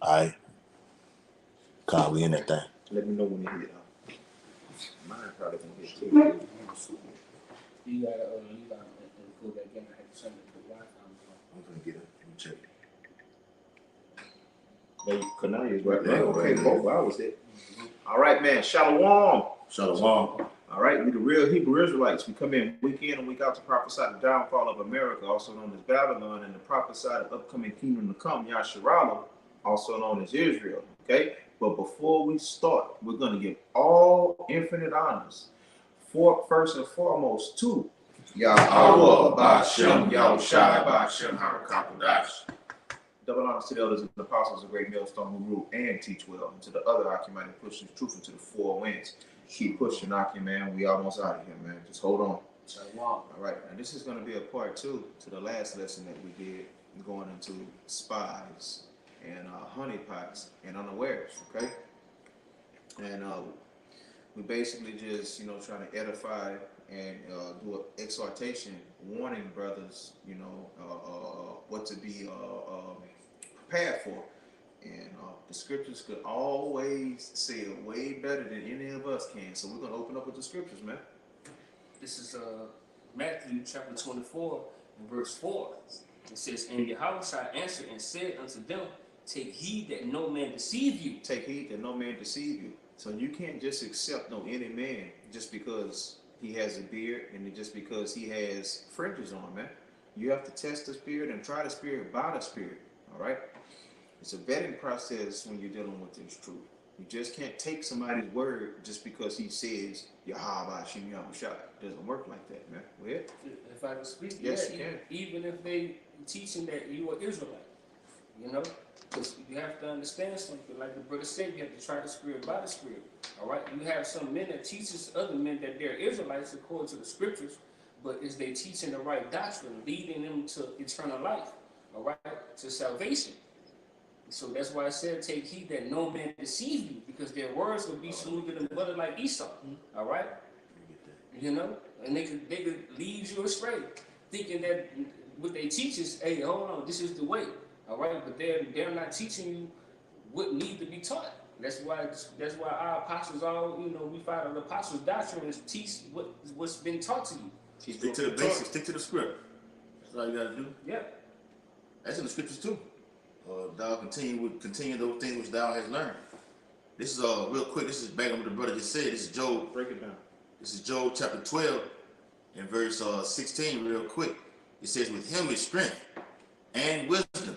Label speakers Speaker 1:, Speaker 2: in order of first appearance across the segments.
Speaker 1: Alright. Carl, we in that thing.
Speaker 2: Let me know when you hit. Mine probably gonna hit too.
Speaker 3: You gotta go back in. I had to send it to the Wi-Fi.
Speaker 1: I'm gonna get it. Let me check it.
Speaker 2: Kanye's right there. Okay, both hours there. All right, man. Shalom.
Speaker 1: Shalom.
Speaker 2: All right, we the real Hebrew Israelites. We come in week in and week out to prophesy the downfall of America, also known as Babylon, and to prophesy the upcoming kingdom to come, Yasharala, also known as Israel. Okay? But before we start, we're going to give all infinite honors, first and foremost, to Yahweh, Ba'Shem, Yahushai, Ba'Shem, Harakapadash. Double honors to the elders and the apostles of great millstone who rule and teach well, and to the other Akim who pushes truth into the four winds. Keep pushing, Akim, man. We almost out of here, man. Just hold on. All right, and this is going to be a part 2 to the last lesson that we did, going into spies and honeypots and unawares, okay? And we basically just, trying to edify and do an exhortation, warning brothers, what to be prepared for. And the scriptures could always say it way better than any of us can. So we're going to open up with the scriptures, man.
Speaker 3: This is Matthew chapter 24 and verse 4. It says, and Yahushua answered and said unto them, take heed that no man deceive you.
Speaker 2: Take heed that no man deceive you. So you can't just accept any man just because he has a beard and just because he has fringes on, man. You have to test the spirit and try the spirit by the spirit, all right? It's a vetting process when you're dealing with this truth. You just can't take somebody's word just because he says, Yahweh, Shem, Yahushua. It doesn't work like that, man. Go ahead.
Speaker 3: If I can speak,
Speaker 2: yes, you can.
Speaker 3: Even if they teaching that you are Israelite, because you have to understand something. Like the brother said, you have to try the spirit by the spirit. All right? You have some men that teaches other men that they're Israelites according to the scriptures, but is they teaching the right doctrine, leading them to eternal life, all right, to salvation. So that's why I said, take heed that no man deceive you, because their words will be smoother than butter like Esau. All right? And they could lead you astray, thinking that what they teach is, hey, hold on, this is the way. All right? But they're not teaching you what needs to be taught. That's why our apostles all, we follow the apostles' doctrine and teach what's been taught to you.
Speaker 1: Stick to the basics, stick to the script. That's all you gotta do.
Speaker 3: Yeah.
Speaker 1: That's in the scriptures too. Thou continue those things which thou hast learned. This is real quick. This is back on what the brother just said. This is Job.
Speaker 2: Break it down.
Speaker 1: This is Job chapter 12 and verse 16. Real quick. It says, "With him is strength and wisdom.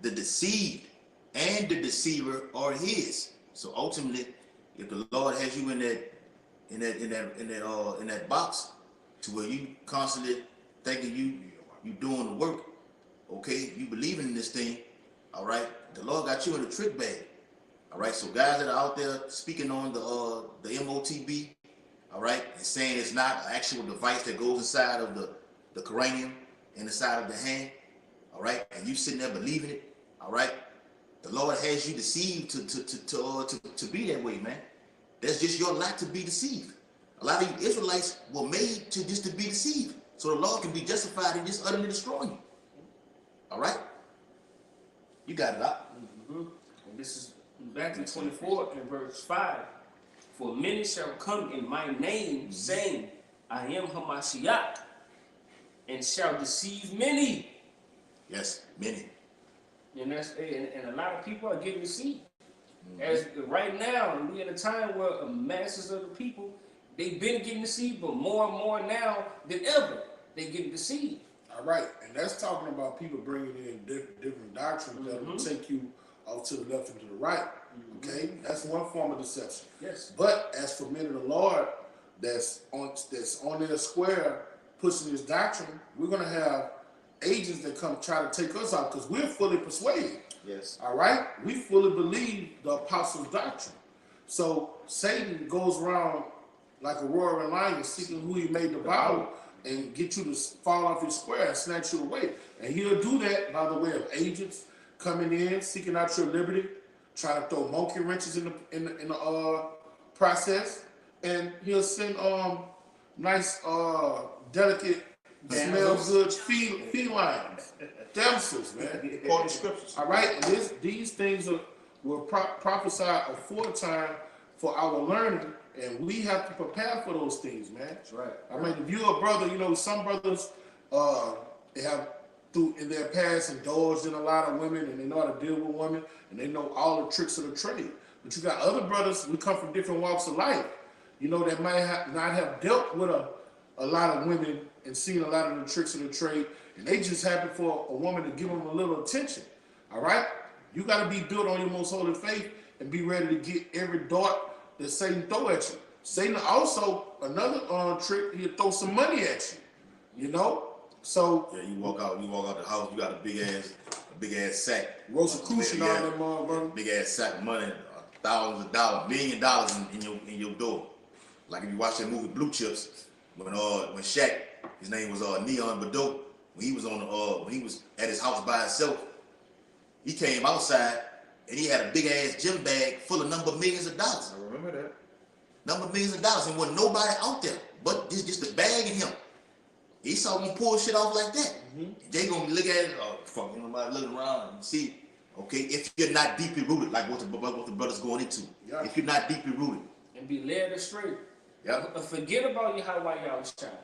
Speaker 1: The deceived and the deceiver are his." So ultimately, if the Lord has you in that box, to where you constantly thinking you doing the work, okay, you believing in this thing. All right, the Lord got you in a trick bag. All right, so guys that are out there speaking on the MOTB, all right, and saying it's not an actual device that goes inside of the cranium and inside of the hand, all right, and you sitting there believing it, all right, the Lord has you deceived to be that way, man. That's just your lot to be deceived. A lot of you Israelites were made to be deceived, so the Lord can be justified in just utterly destroying you. All right. You got it up.
Speaker 3: And this is Matthew 24 and verse 5. For many shall come in my name, saying, I am Hamashiach, and shall deceive many.
Speaker 1: Yes, many.
Speaker 3: And a lot of people are getting deceived. As right now, and we're in a time where masses of the people, they've been getting deceived, but more and more now than ever, they're getting deceived.
Speaker 4: All right, and that's talking about people bringing in different doctrines that will take you off to the left and to the right. Okay, that's one form of deception.
Speaker 3: Yes.
Speaker 4: But as for men of the Lord, that's on their square pushing this doctrine, we're gonna have agents that come try to take us out because we're fully persuaded.
Speaker 2: Yes.
Speaker 4: All right, we fully believe the apostles' doctrine. So Satan goes around like a roaring lion, seeking who he may devour, and get you to fall off your square and snatch you away. And he'll do that by the way of agents coming in, seeking out your liberty, trying to throw monkey wrenches in the process. And he'll send nice, delicate, smell good felines damsels, man.
Speaker 2: According to scriptures.
Speaker 4: All right, and these things were prophesied aforetime for our learning, and we have to prepare for those things, man.
Speaker 3: That's right.
Speaker 4: I mean, if you're a brother, you know, some brothers they have in their past indulged in a lot of women, and they know how to deal with women, and they know all the tricks of the trade. But you got other brothers, we come from different walks of life, you know, that might not have dealt with a lot of women and seen a lot of the tricks of the trade, and they just happen for a woman to give them a little attention. All right, you got to be built on your most holy faith and be ready to get every dart that Satan throw at you. Satan also, another trick, he'll throw some money at you, you know. So
Speaker 1: yeah, you walk out the house, you got a big ass sack,
Speaker 4: Rosicrucian on that motherfucker,
Speaker 1: big ass sack of money, thousands of dollars, $1 million in your door. Like if you watch that movie Blue Chips, when Shaq, his name was Neon Badeau, when he was when he was at his house by himself, he came outside and he had a big ass gym bag full of number millions of dollars.
Speaker 2: I remember that.
Speaker 1: Number millions of dollars, and wasn't nobody out there but just a bag and him. He saw him pull shit off like that. They gonna look at it, fuck, you know, looking around and see, okay, if you're not deeply rooted, like what the brother's going into.
Speaker 4: Yeah.
Speaker 1: If you're not deeply rooted.
Speaker 3: And be led astray.
Speaker 1: Yeah.
Speaker 3: Forget about your white y'all was child.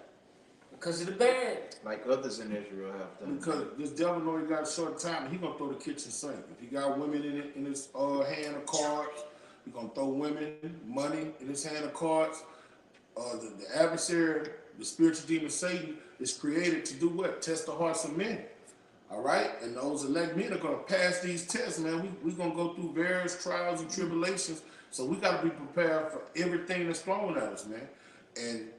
Speaker 3: Because of the bad.
Speaker 2: Like others in Israel have done.
Speaker 4: because this devil know he got a short time, he gonna throw the kitchen sink. If he got women in his hand of cards, he gonna throw women, money in his hand of cards. The adversary, the spiritual demon Satan, is created to do what? Test the hearts of men. All right? And those elect men are going to pass these tests, man. We're going to go through various trials and tribulations. So we got to be prepared for everything that's thrown at us, man. And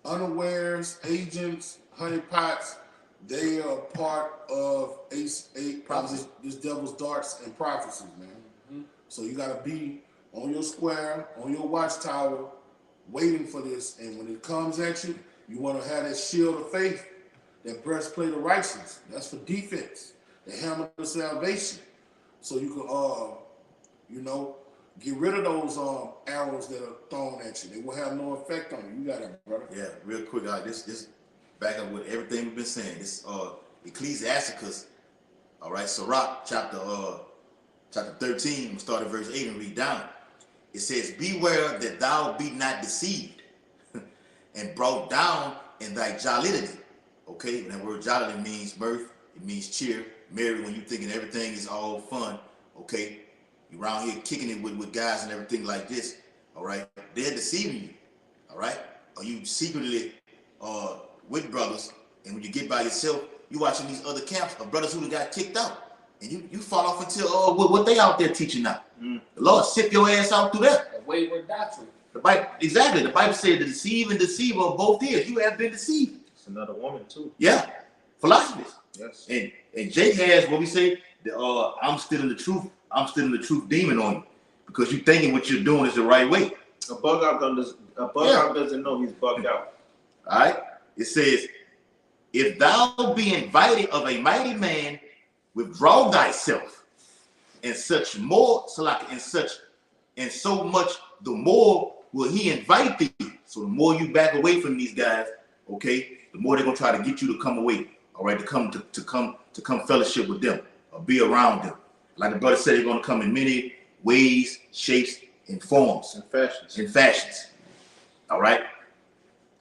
Speaker 4: unawares, agents, honeypots, they are part of this devil's darts and prophecies, man. So you got to be on your square, on your watchtower, waiting for this. And when it comes at you, you want to have that shield of faith, that breastplate of righteousness. That's for defense. The helmet of salvation. So you can, get rid of those arrows that are thrown at you. They will have no effect on you. You got it, brother.
Speaker 1: Yeah, real quick, this back up with everything we've been saying. This Ecclesiasticus, all right, Sirach, chapter 13, we'll start at verse 8 and read down. It says, beware that thou be not deceived and brought down in thy jollity. Okay, and that word jollity means mirth, it means cheer, merry when you're thinking everything is all fun. Okay, you're around here kicking it with guys and everything like this. All right, they're deceiving you. All right, or you secretly with brothers, and when you get by yourself, you watching these other camps of brothers who got kicked out. And you fall off until what they out there teaching now. The Lord sift your ass out through that.
Speaker 3: A wayward doctrine.
Speaker 1: The Bible, exactly. The Bible said the deceive and deceiver of both ears. You have been deceived.
Speaker 2: It's another woman too.
Speaker 1: Yeah, philosophies.
Speaker 2: Yes.
Speaker 1: And Jake has what we say. I'm still in the truth. I'm still in the truth demon on you because you thinking what you're doing is the right way.
Speaker 2: A bug out doesn't know he's bugged out.
Speaker 1: All right. It says, if thou be invited of a mighty man, withdraw thyself, and such more, and so much the more will he invite thee. So the more you back away from these guys, okay, the more they're gonna try to get you to come away, all right, to come fellowship with them or be around them. Like the brother said, they're gonna come in many ways, shapes, and forms,
Speaker 2: and fashions.
Speaker 1: All right.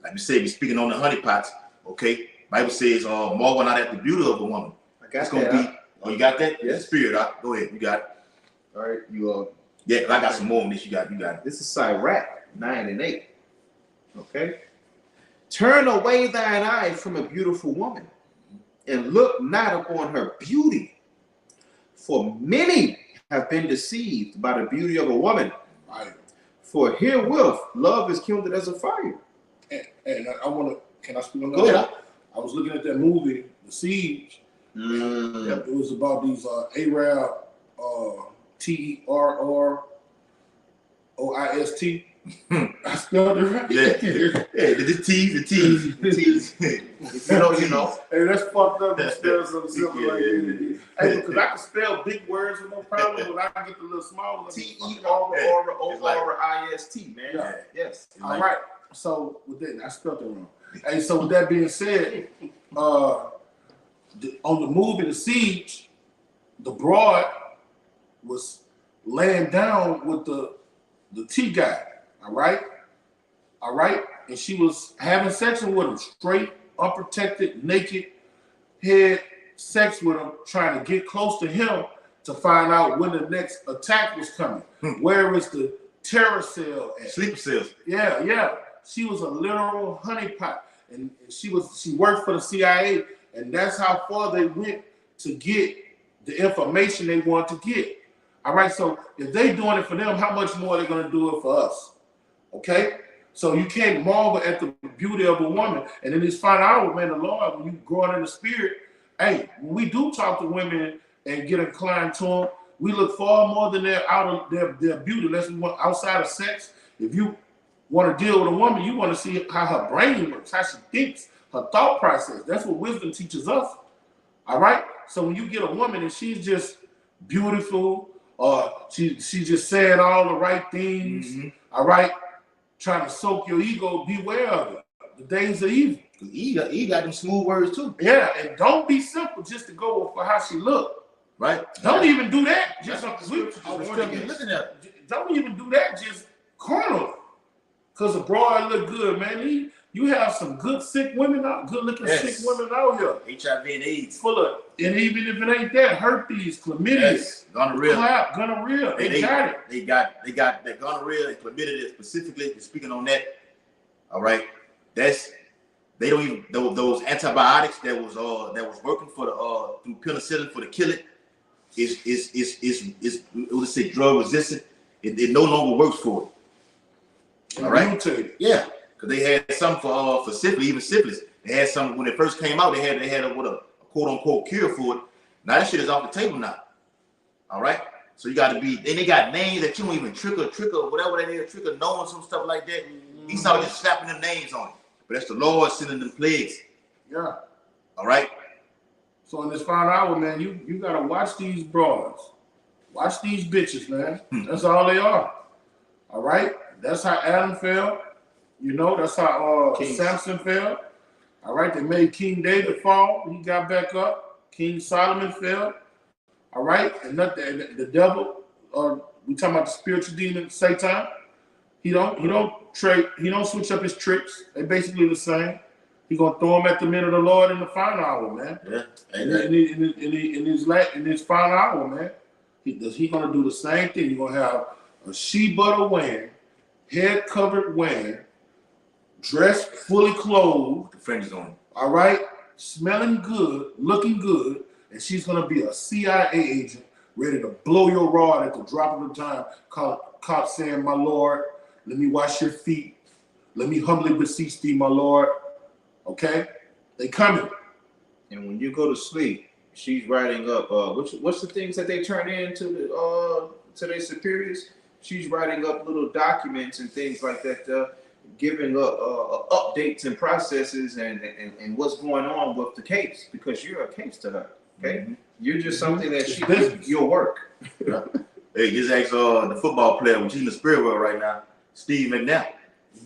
Speaker 1: Like we said, we're speaking on the honeypots. Okay, Bible says, marvel not at the beauty of a woman.
Speaker 2: I got
Speaker 1: it's gonna
Speaker 2: that.
Speaker 1: be. Oh, you got that?
Speaker 2: Yes.
Speaker 1: Spirit. Go ahead. You got it.
Speaker 2: All right. You
Speaker 1: Yeah, I got some more on this. You got it.
Speaker 2: This is Sirach 9 and 8. Okay. Turn away thine eyes from a beautiful woman, and look not upon her beauty. For many have been deceived by the beauty of a woman.
Speaker 4: Right.
Speaker 2: For herewith love is kindled as a fire.
Speaker 4: And can I speak on that?
Speaker 1: Go ahead.
Speaker 4: I was looking at that movie, The Siege. It was about these Arab terrorist. I spelled it right.
Speaker 1: Yeah. The tease.
Speaker 2: You know.
Speaker 4: Hey, that's fucked up to spell something simple like that. Hey, because I can spell big words with no problem, but I can get the little small ones.
Speaker 2: Terrorist, man.
Speaker 4: Yeah.
Speaker 2: Yes.
Speaker 4: All right. So with that, I spelled it wrong. Hey, so with that being said, on the move in the siege, the broad was laying down with the T guy. All right, and she was having sex with him, straight, unprotected, naked, had sex with him, trying to get close to him to find out when the next attack was coming. Where is the terror cell at?
Speaker 1: Sleeper cells.
Speaker 4: Yeah. She was a literal honeypot, and she worked for the CIA, and that's how far they went to get the information they want to get. All right, so if they doing it for them, how much more are they gonna do it for us? Okay, so you can't marvel at the beauty of a woman. And in this final hour, man, the Lord, when you growing in the spirit, hey, when we do talk to women and get inclined to them, we look far more than their beauty. Unless we want outside of sex. If you want to deal with a woman, you want to see how her brain works, how she thinks, her thought process. That's what wisdom teaches us. All right. So when you get a woman and she's just beautiful, she just saying all the right things, all right, trying to soak your ego, beware of it. The days are evil.
Speaker 1: He got them smooth words too.
Speaker 4: Yeah, and don't be simple just to go for how she look.
Speaker 1: Right.
Speaker 4: Don't even do that.
Speaker 1: Listen at
Speaker 4: Don't even do that just carnal. Because the broad look good, man. You have some good sick women out, good looking sick women out here.
Speaker 1: HIV and AIDS.
Speaker 4: Full of, and even if it ain't that, herpes, chlamydia, gonorrhea. They got it.
Speaker 1: They got that gonorrhea and chlamydia specifically. Speaking on that, all right. They don't even those antibiotics that was working for the through penicillin for the kill it is let's say drug resistant. It no longer works for it. All right. Yeah. They had some for syphilis, even syphilis. They had some when it first came out. They had a quote unquote cure for it. Now that shit is off the table now. All right, so you got to be. And they got names that you don't even trick or whatever they is, trick or knowing some stuff like that. Esau just slapping them names on it. But that's the Lord sending them plagues.
Speaker 4: Yeah.
Speaker 1: All right.
Speaker 4: So in this final hour, man, you gotta watch these broads, watch these bitches, man. That's all they are. All right. That's how Adam fell. You know, that's how Samson fell. All right, they made King David fall. He got back up. King Solomon fell. All right, and the devil. We talking about the spiritual demon, Satan. He don't switch up his tricks. They basically the same. He gonna throw them at the men of the Lord in the final hour, man. Yeah, in his final hour, man. He gonna do the same thing. You're gonna have a she butter wearing, head covered wearing, dressed, fully clothed.
Speaker 1: The fringes on.
Speaker 4: All right, smelling good, looking good, and she's gonna be a CIA agent, ready to blow your rod at the drop of a dime. Caught saying, "My Lord, let me wash your feet. Let me humbly beseech thee, my Lord." Okay, they coming.
Speaker 2: And when you go to sleep, she's writing up. What's the things that they turn in to their superiors? She's writing up little documents and things like that. Giving updates and processes and what's going on with the case, because you're a case to her. Okay, you're just something that she does your work.
Speaker 1: Yeah. Hey, just ask the football player which he's in the spirit world right now, Steve McNabb.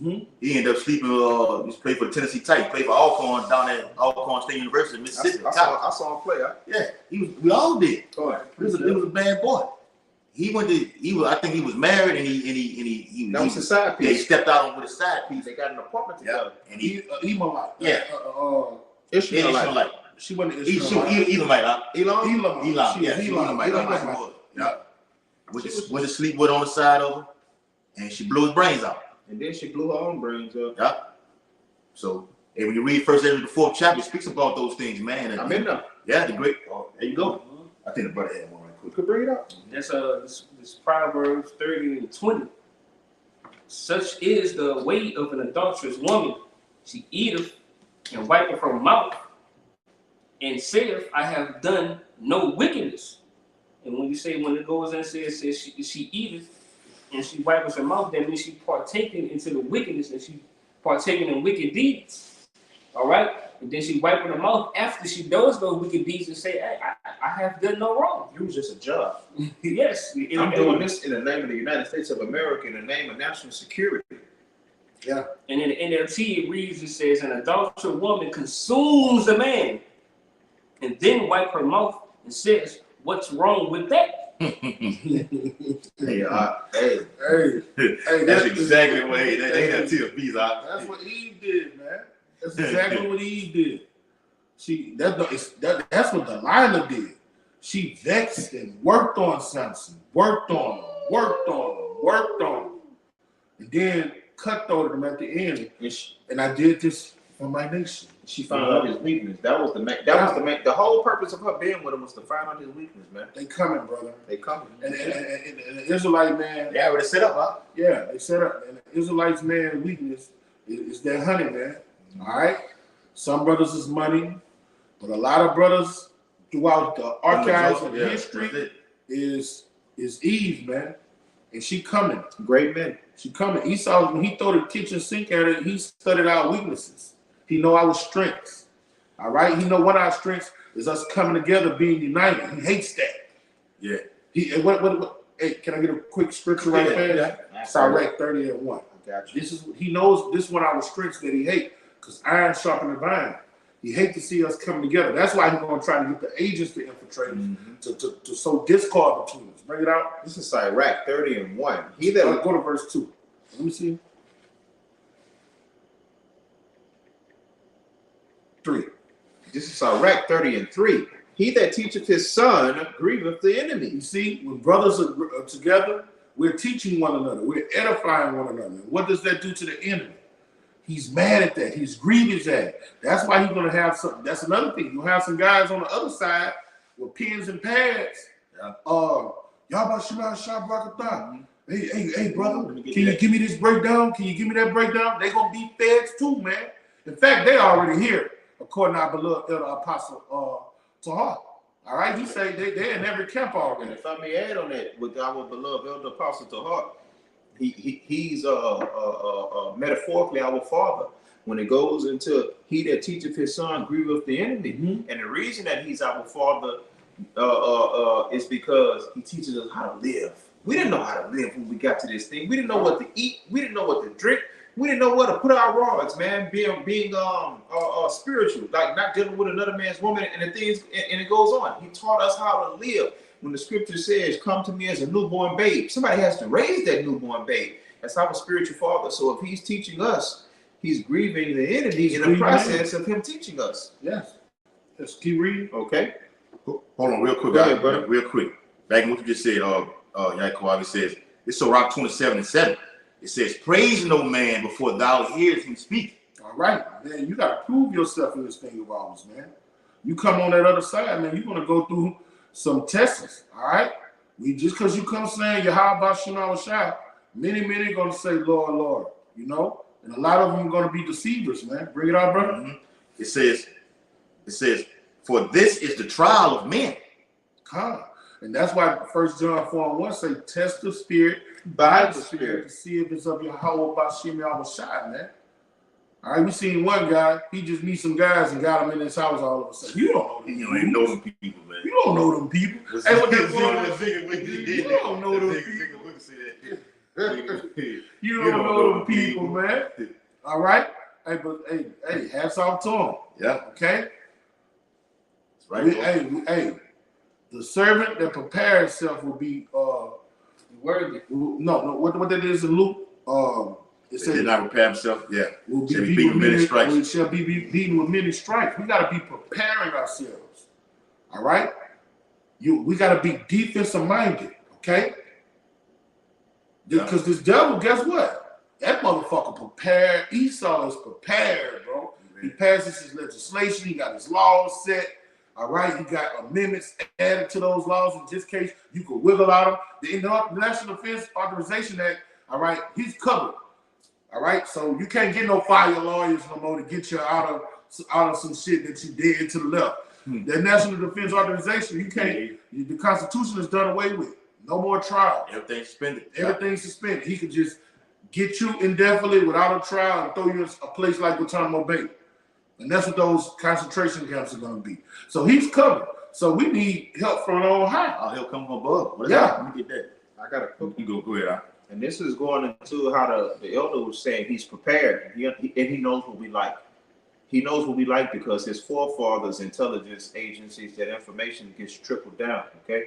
Speaker 1: He ended up sleeping. He played for the Tennessee Titans, played for Alcorn down at Alcorn State University, Mississippi.
Speaker 2: I saw him play.
Speaker 1: Yeah, we all did.
Speaker 2: Oh,
Speaker 1: he was a bad boy. I think he was married and he
Speaker 2: that was his side piece.
Speaker 1: Yeah, he stepped out with a side piece.
Speaker 2: They got an apartment together.
Speaker 1: And he
Speaker 4: Elamite.
Speaker 1: Yeah.
Speaker 2: Ishmaelite.
Speaker 4: She wasn't Ishmaelite.
Speaker 1: Elamite.
Speaker 4: Elam.
Speaker 1: Yeah, she was Elamite. Yeah. Went to sleep with on the side of her, and she blew his brains out.
Speaker 2: And then she blew her own brains up.
Speaker 1: Yeah. So, and when you read First Ezra, the 4th chapter, it speaks about those things, man. And,
Speaker 2: I'm in there.
Speaker 1: Yeah, the great. Oh, there you go. I think the brother had one right quick.
Speaker 2: Could bring it up.
Speaker 3: That's this Proverbs 30 and 20. Such is the way of an adulterous woman. She eateth and wipeth her mouth, and saith, I have done no wickedness. And when it goes and says she eateth and she wipeth her mouth, that means she partaking into the wickedness, and she partaking in wicked deeds. All right? And then she wiping her mouth after she does those wicked deeds and say, hey, I have done no wrong.
Speaker 2: You was just a job.
Speaker 3: Yes.
Speaker 2: I'm doing this in the name of the United States of America, in the name of national security.
Speaker 4: Yeah.
Speaker 3: And in the NLT, it reads, it says, an adulterous woman consumes a man. and then wipe her mouth and says, "What's wrong with that?"
Speaker 2: Hey,
Speaker 1: That's exactly what they have TFBs out.
Speaker 4: That's what Eve did, man. That's exactly what Eve did. That's what Delilah did. She vexed and worked on Samson, worked on him, and then cutthroated him at the end. And I did this for my nation.
Speaker 2: She found out his weakness. That was the whole purpose of her being with him was to find out his weakness, man.
Speaker 4: They coming, brother.
Speaker 2: They coming.
Speaker 4: And the Israelite man.
Speaker 1: They already set up, huh?
Speaker 4: Yeah, they set up. And the Israelites man weakness is their honey, man. All right. Some brothers is money, but a lot of brothers throughout the archives of history is Eve, man. And she coming.
Speaker 2: Great men.
Speaker 4: She coming. Esau, when he threw the kitchen sink at it, he studied our weaknesses. He know our strengths. All right? He know what our strengths is us coming together, being united. He hates that.
Speaker 1: Yeah.
Speaker 4: Hey, can I get a quick scripture right there?
Speaker 2: Yeah.
Speaker 4: Sirach 30:1.
Speaker 2: Got you.
Speaker 4: He knows this one of our strengths that he hates, because iron sharpens iron. He hates to see us come together. That's why he's going to try to get the agents to infiltrate us, to sow discord between us. Bring it out.
Speaker 2: This is Sirach 30:1.
Speaker 4: Go to verse 2. Let me see. 3.
Speaker 2: This is Sirach 30:3. He that teacheth his son grieveth the enemy.
Speaker 4: You see, when brothers are together, we're teaching one another. We're edifying one another. What does that do to the enemy? He's mad at that. He's grievous at it. That's why he's going to have some. That's another thing. You'll have some guys on the other side with pens and pads.
Speaker 1: Yeah.
Speaker 4: Y'all Hey, brother, can you give me this breakdown? Can you give me that breakdown? They're going to be feds too, man. In fact, they already here, according to our beloved elder apostle Tahar. All right, he say they're in every camp already.
Speaker 2: And if I may add on that, with our beloved elder apostle Tahar, he's metaphorically our father. When it goes into he that teacheth his son grieveth the enemy, and the reason that he's our father is because he teaches us how to live. We didn't know how to live when we got to this thing. We didn't know what to eat. We didn't know what to drink. We didn't know where to put our rods, man. Being spiritual, like not dealing with another man's woman and the things, and it goes on. He taught us how to live. When the scripture says, "Come to me as a newborn babe," somebody has to raise that newborn babe. That's our spiritual father. So if he's teaching us, he's grieving the enemy in the process of him teaching us.
Speaker 4: Yes. Let's keep reading.
Speaker 2: Okay.
Speaker 1: Hold on, real quick,
Speaker 2: Go ahead, brother.
Speaker 1: real quick. Back in what you just said, Yaakov, it says, it's Sirach 27:7. It says, "Praise no man before thou hearest him speak."
Speaker 4: All right, man. You got to prove yourself in this thing of ours, man. You come on that other side, man. You're going to go through some tests, all right? Just because you come saying Yahweh Shema Shai, many going to say, "Lord, Lord," you know? And a lot of them are going to be deceivers, man. Bring it out, brother.
Speaker 1: It says, "For this is the trial of men."
Speaker 4: And that's why 1 John 4:1 say, "Test the spirit
Speaker 2: By the spirit
Speaker 4: to see if it's of Yahweh Bashim Shai, man." All right, we seen one guy, he just meet some guys and got them in his house all of a sudden. You don't know them.
Speaker 1: You don't even know them people, man.
Speaker 4: You don't know them people. Hey, what that
Speaker 1: You
Speaker 4: don't know them people. You don't know them people, man. All right? Hey, hats off to them.
Speaker 1: Yeah.
Speaker 4: Okay?
Speaker 1: That's right.
Speaker 4: Hey, the servant that prepares himself will be
Speaker 3: Worthy.
Speaker 4: No, what that is in Luke, it says
Speaker 1: did not prepare himself. Yeah.
Speaker 4: Will be
Speaker 1: shall be
Speaker 4: beaten
Speaker 1: beaten with many stripes.
Speaker 4: We shall be beaten with many stripes. We got to be preparing ourselves. All right? We got to be defensive minded, okay? Because this devil, guess what? That motherfucker prepared. Esau is prepared, bro. He passes his legislation. He got his laws set. All right, he got amendments added to those laws. In this case, you could wiggle out them. The National Defense Authorization Act, all right, he's covered. All right, so you can't get no fire lawyers no more to get you out of some shit that you did to the left. The National Defense Authorization, you can't. The Constitution is done away with. No more trials.
Speaker 1: Everything's suspended.
Speaker 4: Everything's suspended. He could just get you indefinitely without a trial and throw you in a place like Guantanamo Bay. And that's what those concentration camps are going to be. So he's covered. So we need help from on high.
Speaker 1: Our help come from above.
Speaker 4: Yeah.
Speaker 1: Let me get that.
Speaker 2: I got a quick.
Speaker 1: You go ahead.
Speaker 2: And this is going into how the elder was saying he's prepared and he knows what we like. He knows what we like because his forefathers, intelligence agencies, that information gets trickled down. Okay,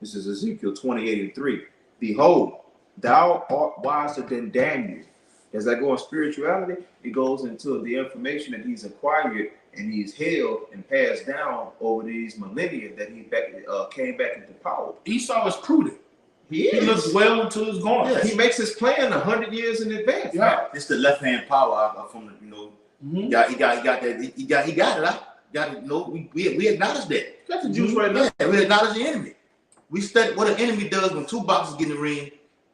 Speaker 2: this is Ezekiel 28:3. Behold, thou art wiser than Daniel. As I go in spirituality, it goes into the information that he's acquired and he's held and passed down over these millennia that he came back into power.
Speaker 4: Esau is prudent.
Speaker 2: He
Speaker 4: looks well into his going.
Speaker 1: Yes.
Speaker 2: He makes his plan 100 years in advance.
Speaker 4: Yeah.
Speaker 1: It's the left hand power from the, you know. He got that. He got it. Got it. You know, we acknowledge that.
Speaker 2: Got the juice right now.
Speaker 1: Yeah, we acknowledge the enemy. We study what an enemy does when two boxers get in the ring.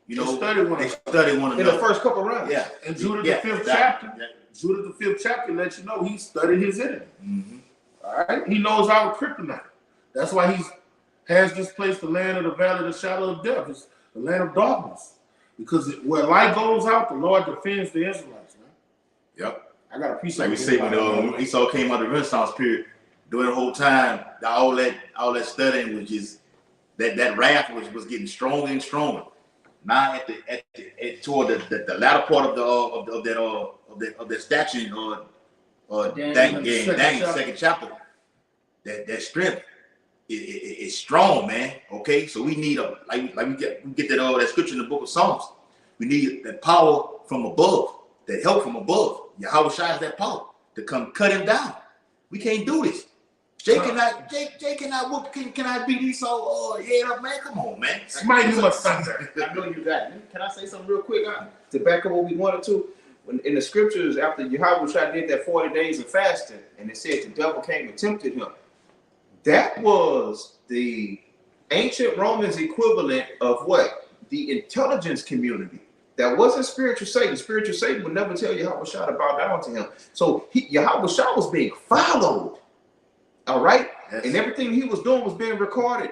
Speaker 1: You know, they study one another
Speaker 2: in the first couple rounds.
Speaker 1: Yeah.
Speaker 4: And Judah the fifth chapter.
Speaker 1: Yeah.
Speaker 4: Judah the fifth chapter lets you know he studied his enemy. All right, he knows our kryptonite. That's why he has this place, the land of the valley of the shadow of death. It's the land of darkness. Because where light goes out, the Lord defends the Israelites, man.
Speaker 1: Yep.
Speaker 4: I got a piece
Speaker 1: like
Speaker 4: of
Speaker 1: we say when Esau came out of the Renaissance period, during the whole time, all that studying was just that wrath was getting stronger and stronger. Now toward the latter part of that statue Daniel's second chapter, that strength is strong, man. Okay, so we need we get that scripture in the book of Psalms. We need that power from above, that help from above. Yahweh Shai has that power to come cut him down. We can't do this. Jay cannot whoop. Can I beat Esau? Head up, man. Come on, man.
Speaker 4: Mighty much thunder.
Speaker 2: I know you got it. Can I say something real quick to back up what we wanted to? When in the scriptures, after Yahweh Shai did that 40 days of fasting, and it said the devil came and tempted him. That was the ancient Romans equivalent of what? The intelligence community. That wasn't spiritual Satan. Spiritual Satan would never tell Yahweh Shai to bow down to him. So Yahweh Shai was being followed. All right? Yes. And everything he was doing was being recorded.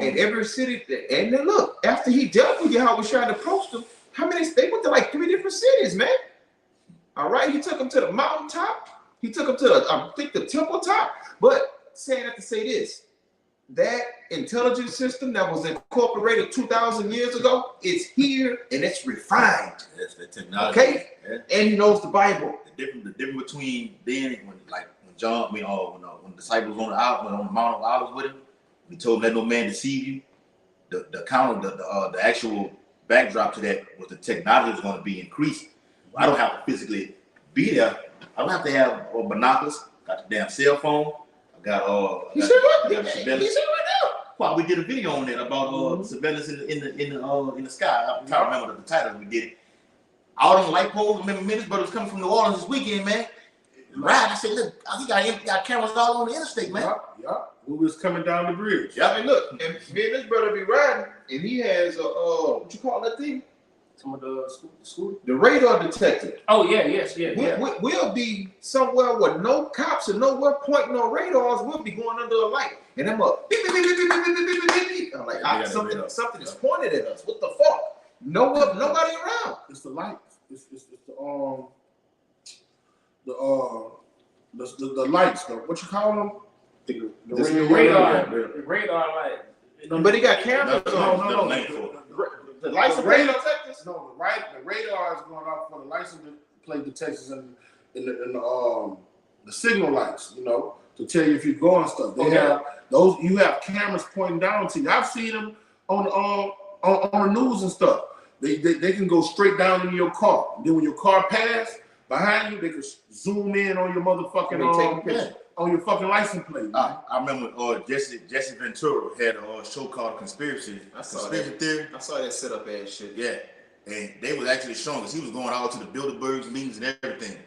Speaker 2: And every city, and then look, after he dealt with Yahweh Shai to approach them, they went to like 3 different cities, man. All right, he took them to the mountaintop. He took them to the temple top. But saying that to say this, that intelligence system that was incorporated 2,000 years ago, it's here and it's refined.
Speaker 1: That's the technology.
Speaker 2: Okay, yeah. And he knows the Bible.
Speaker 1: The difference between then when John, when the disciples on the Mount of Olives with him, he told him, "Let no man deceive you." The actual backdrop to that was the technology was going to be increased. I don't have to physically be there. I don't have to have binoculars. Got the damn cell phone. I got surveillance.
Speaker 2: He's here right now.
Speaker 1: Well, we did a video on that about surveillance in the sky. I'm trying to remember the title. We did it. All them light poles. Remember, Minister Brother was coming from New Orleans this weekend, man. Right. I said, look, he got cameras all on the interstate, man.
Speaker 4: Yeah. We was coming down the bridge.
Speaker 2: Yeah. And look, and me and this brother be riding, and he has what you call that thing?
Speaker 3: Some of the school.
Speaker 2: The radar detector.
Speaker 3: Oh yeah, yes, yeah.
Speaker 2: We'll be somewhere with no cops and nowhere pointing no radars. We'll be going under a light, and I'm up. Beep, beep, beep, beep, beep, beep, beep, beep, beep, beep. I'm like, something is pointed at us. What the fuck? Nobody around.
Speaker 4: It's the lights. It's the lights. What you call them?
Speaker 3: The radar. The radar light.
Speaker 2: But he got cameras.
Speaker 4: No.
Speaker 2: The license plate detectors?
Speaker 4: No, the radar is going off for the license plate detectors and the signal lights, you know, to tell you if you're going stuff. They have those. You have cameras pointing down to you. I've seen them on the news and stuff. They can go straight down in your car. And then when your car passes behind you, they can zoom in on your motherfucking on your fucking license plate.
Speaker 1: I remember Jesse Ventura had a show called Conspiracy Theory.
Speaker 2: I saw that set up ass shit.
Speaker 1: Yeah, and they was actually showing because he was going out to the Bilderbergs meetings and everything,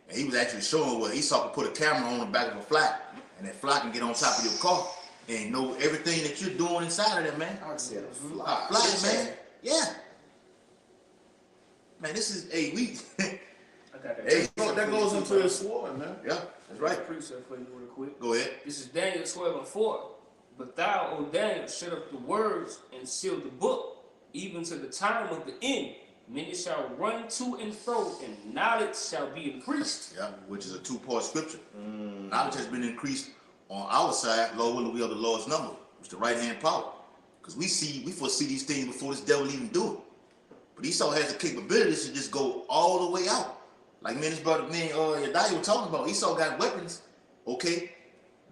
Speaker 1: and he was actually showing where Esau could put a camera on the back of a fly, and that fly can get on top of your car and know everything that you're doing inside of that, man.
Speaker 2: I see a
Speaker 1: fly, man. Yeah, man. This is a week.
Speaker 4: That goes into the sword, man.
Speaker 1: Yeah, that's right.
Speaker 3: Precept for you real quick.
Speaker 1: Go ahead.
Speaker 3: This is Daniel 12:4. But thou, O Daniel, shut up the words and seal the book, even to the time of the end. Many shall run to and fro, and knowledge shall be increased.
Speaker 1: Yeah, which is a 2-part scripture. Knowledge has been increased on our side. Lord willing, we are the Lord's number, which is the right hand power. Because we foresee these things before this devil even do it. But Esau has the capability to just go all the way out. Like me and his brother, Yadai were talking about. Esau got weapons, okay,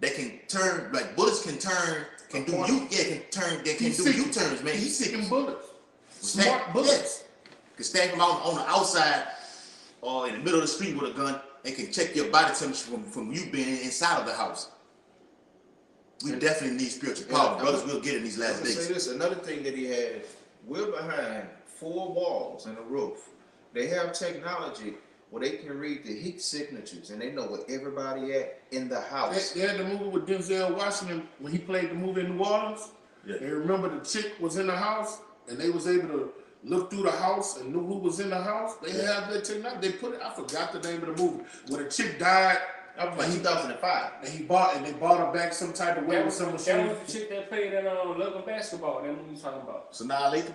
Speaker 1: that can turn, like bullets can turn, can do U-turns, man.
Speaker 4: He's seeking bullets.
Speaker 1: Smart
Speaker 4: Smart bullets.
Speaker 1: Can stand from out on the outside or in the middle of the street with a gun and can check your body temperature from you being inside of the house. We definitely need spiritual power, brothers. We'll get in these last days.
Speaker 2: Say this, another thing that he has, we're behind 4 walls and a roof. They have technology where they can read the heat signatures and they know where everybody at in the house.
Speaker 4: They had the movie with Denzel Washington when he played the movie in New Orleans.
Speaker 1: Yeah.
Speaker 4: And remember the chick was in the house and they was able to look through the house and knew who was in the house. They have that technology. They put it, I forgot the name of the movie. When the chick died,
Speaker 2: That was like 2005.
Speaker 4: and they bought her back some type of way with some
Speaker 3: That was the chick that played in Love and Basketball. That movie you talking about?
Speaker 1: So now later,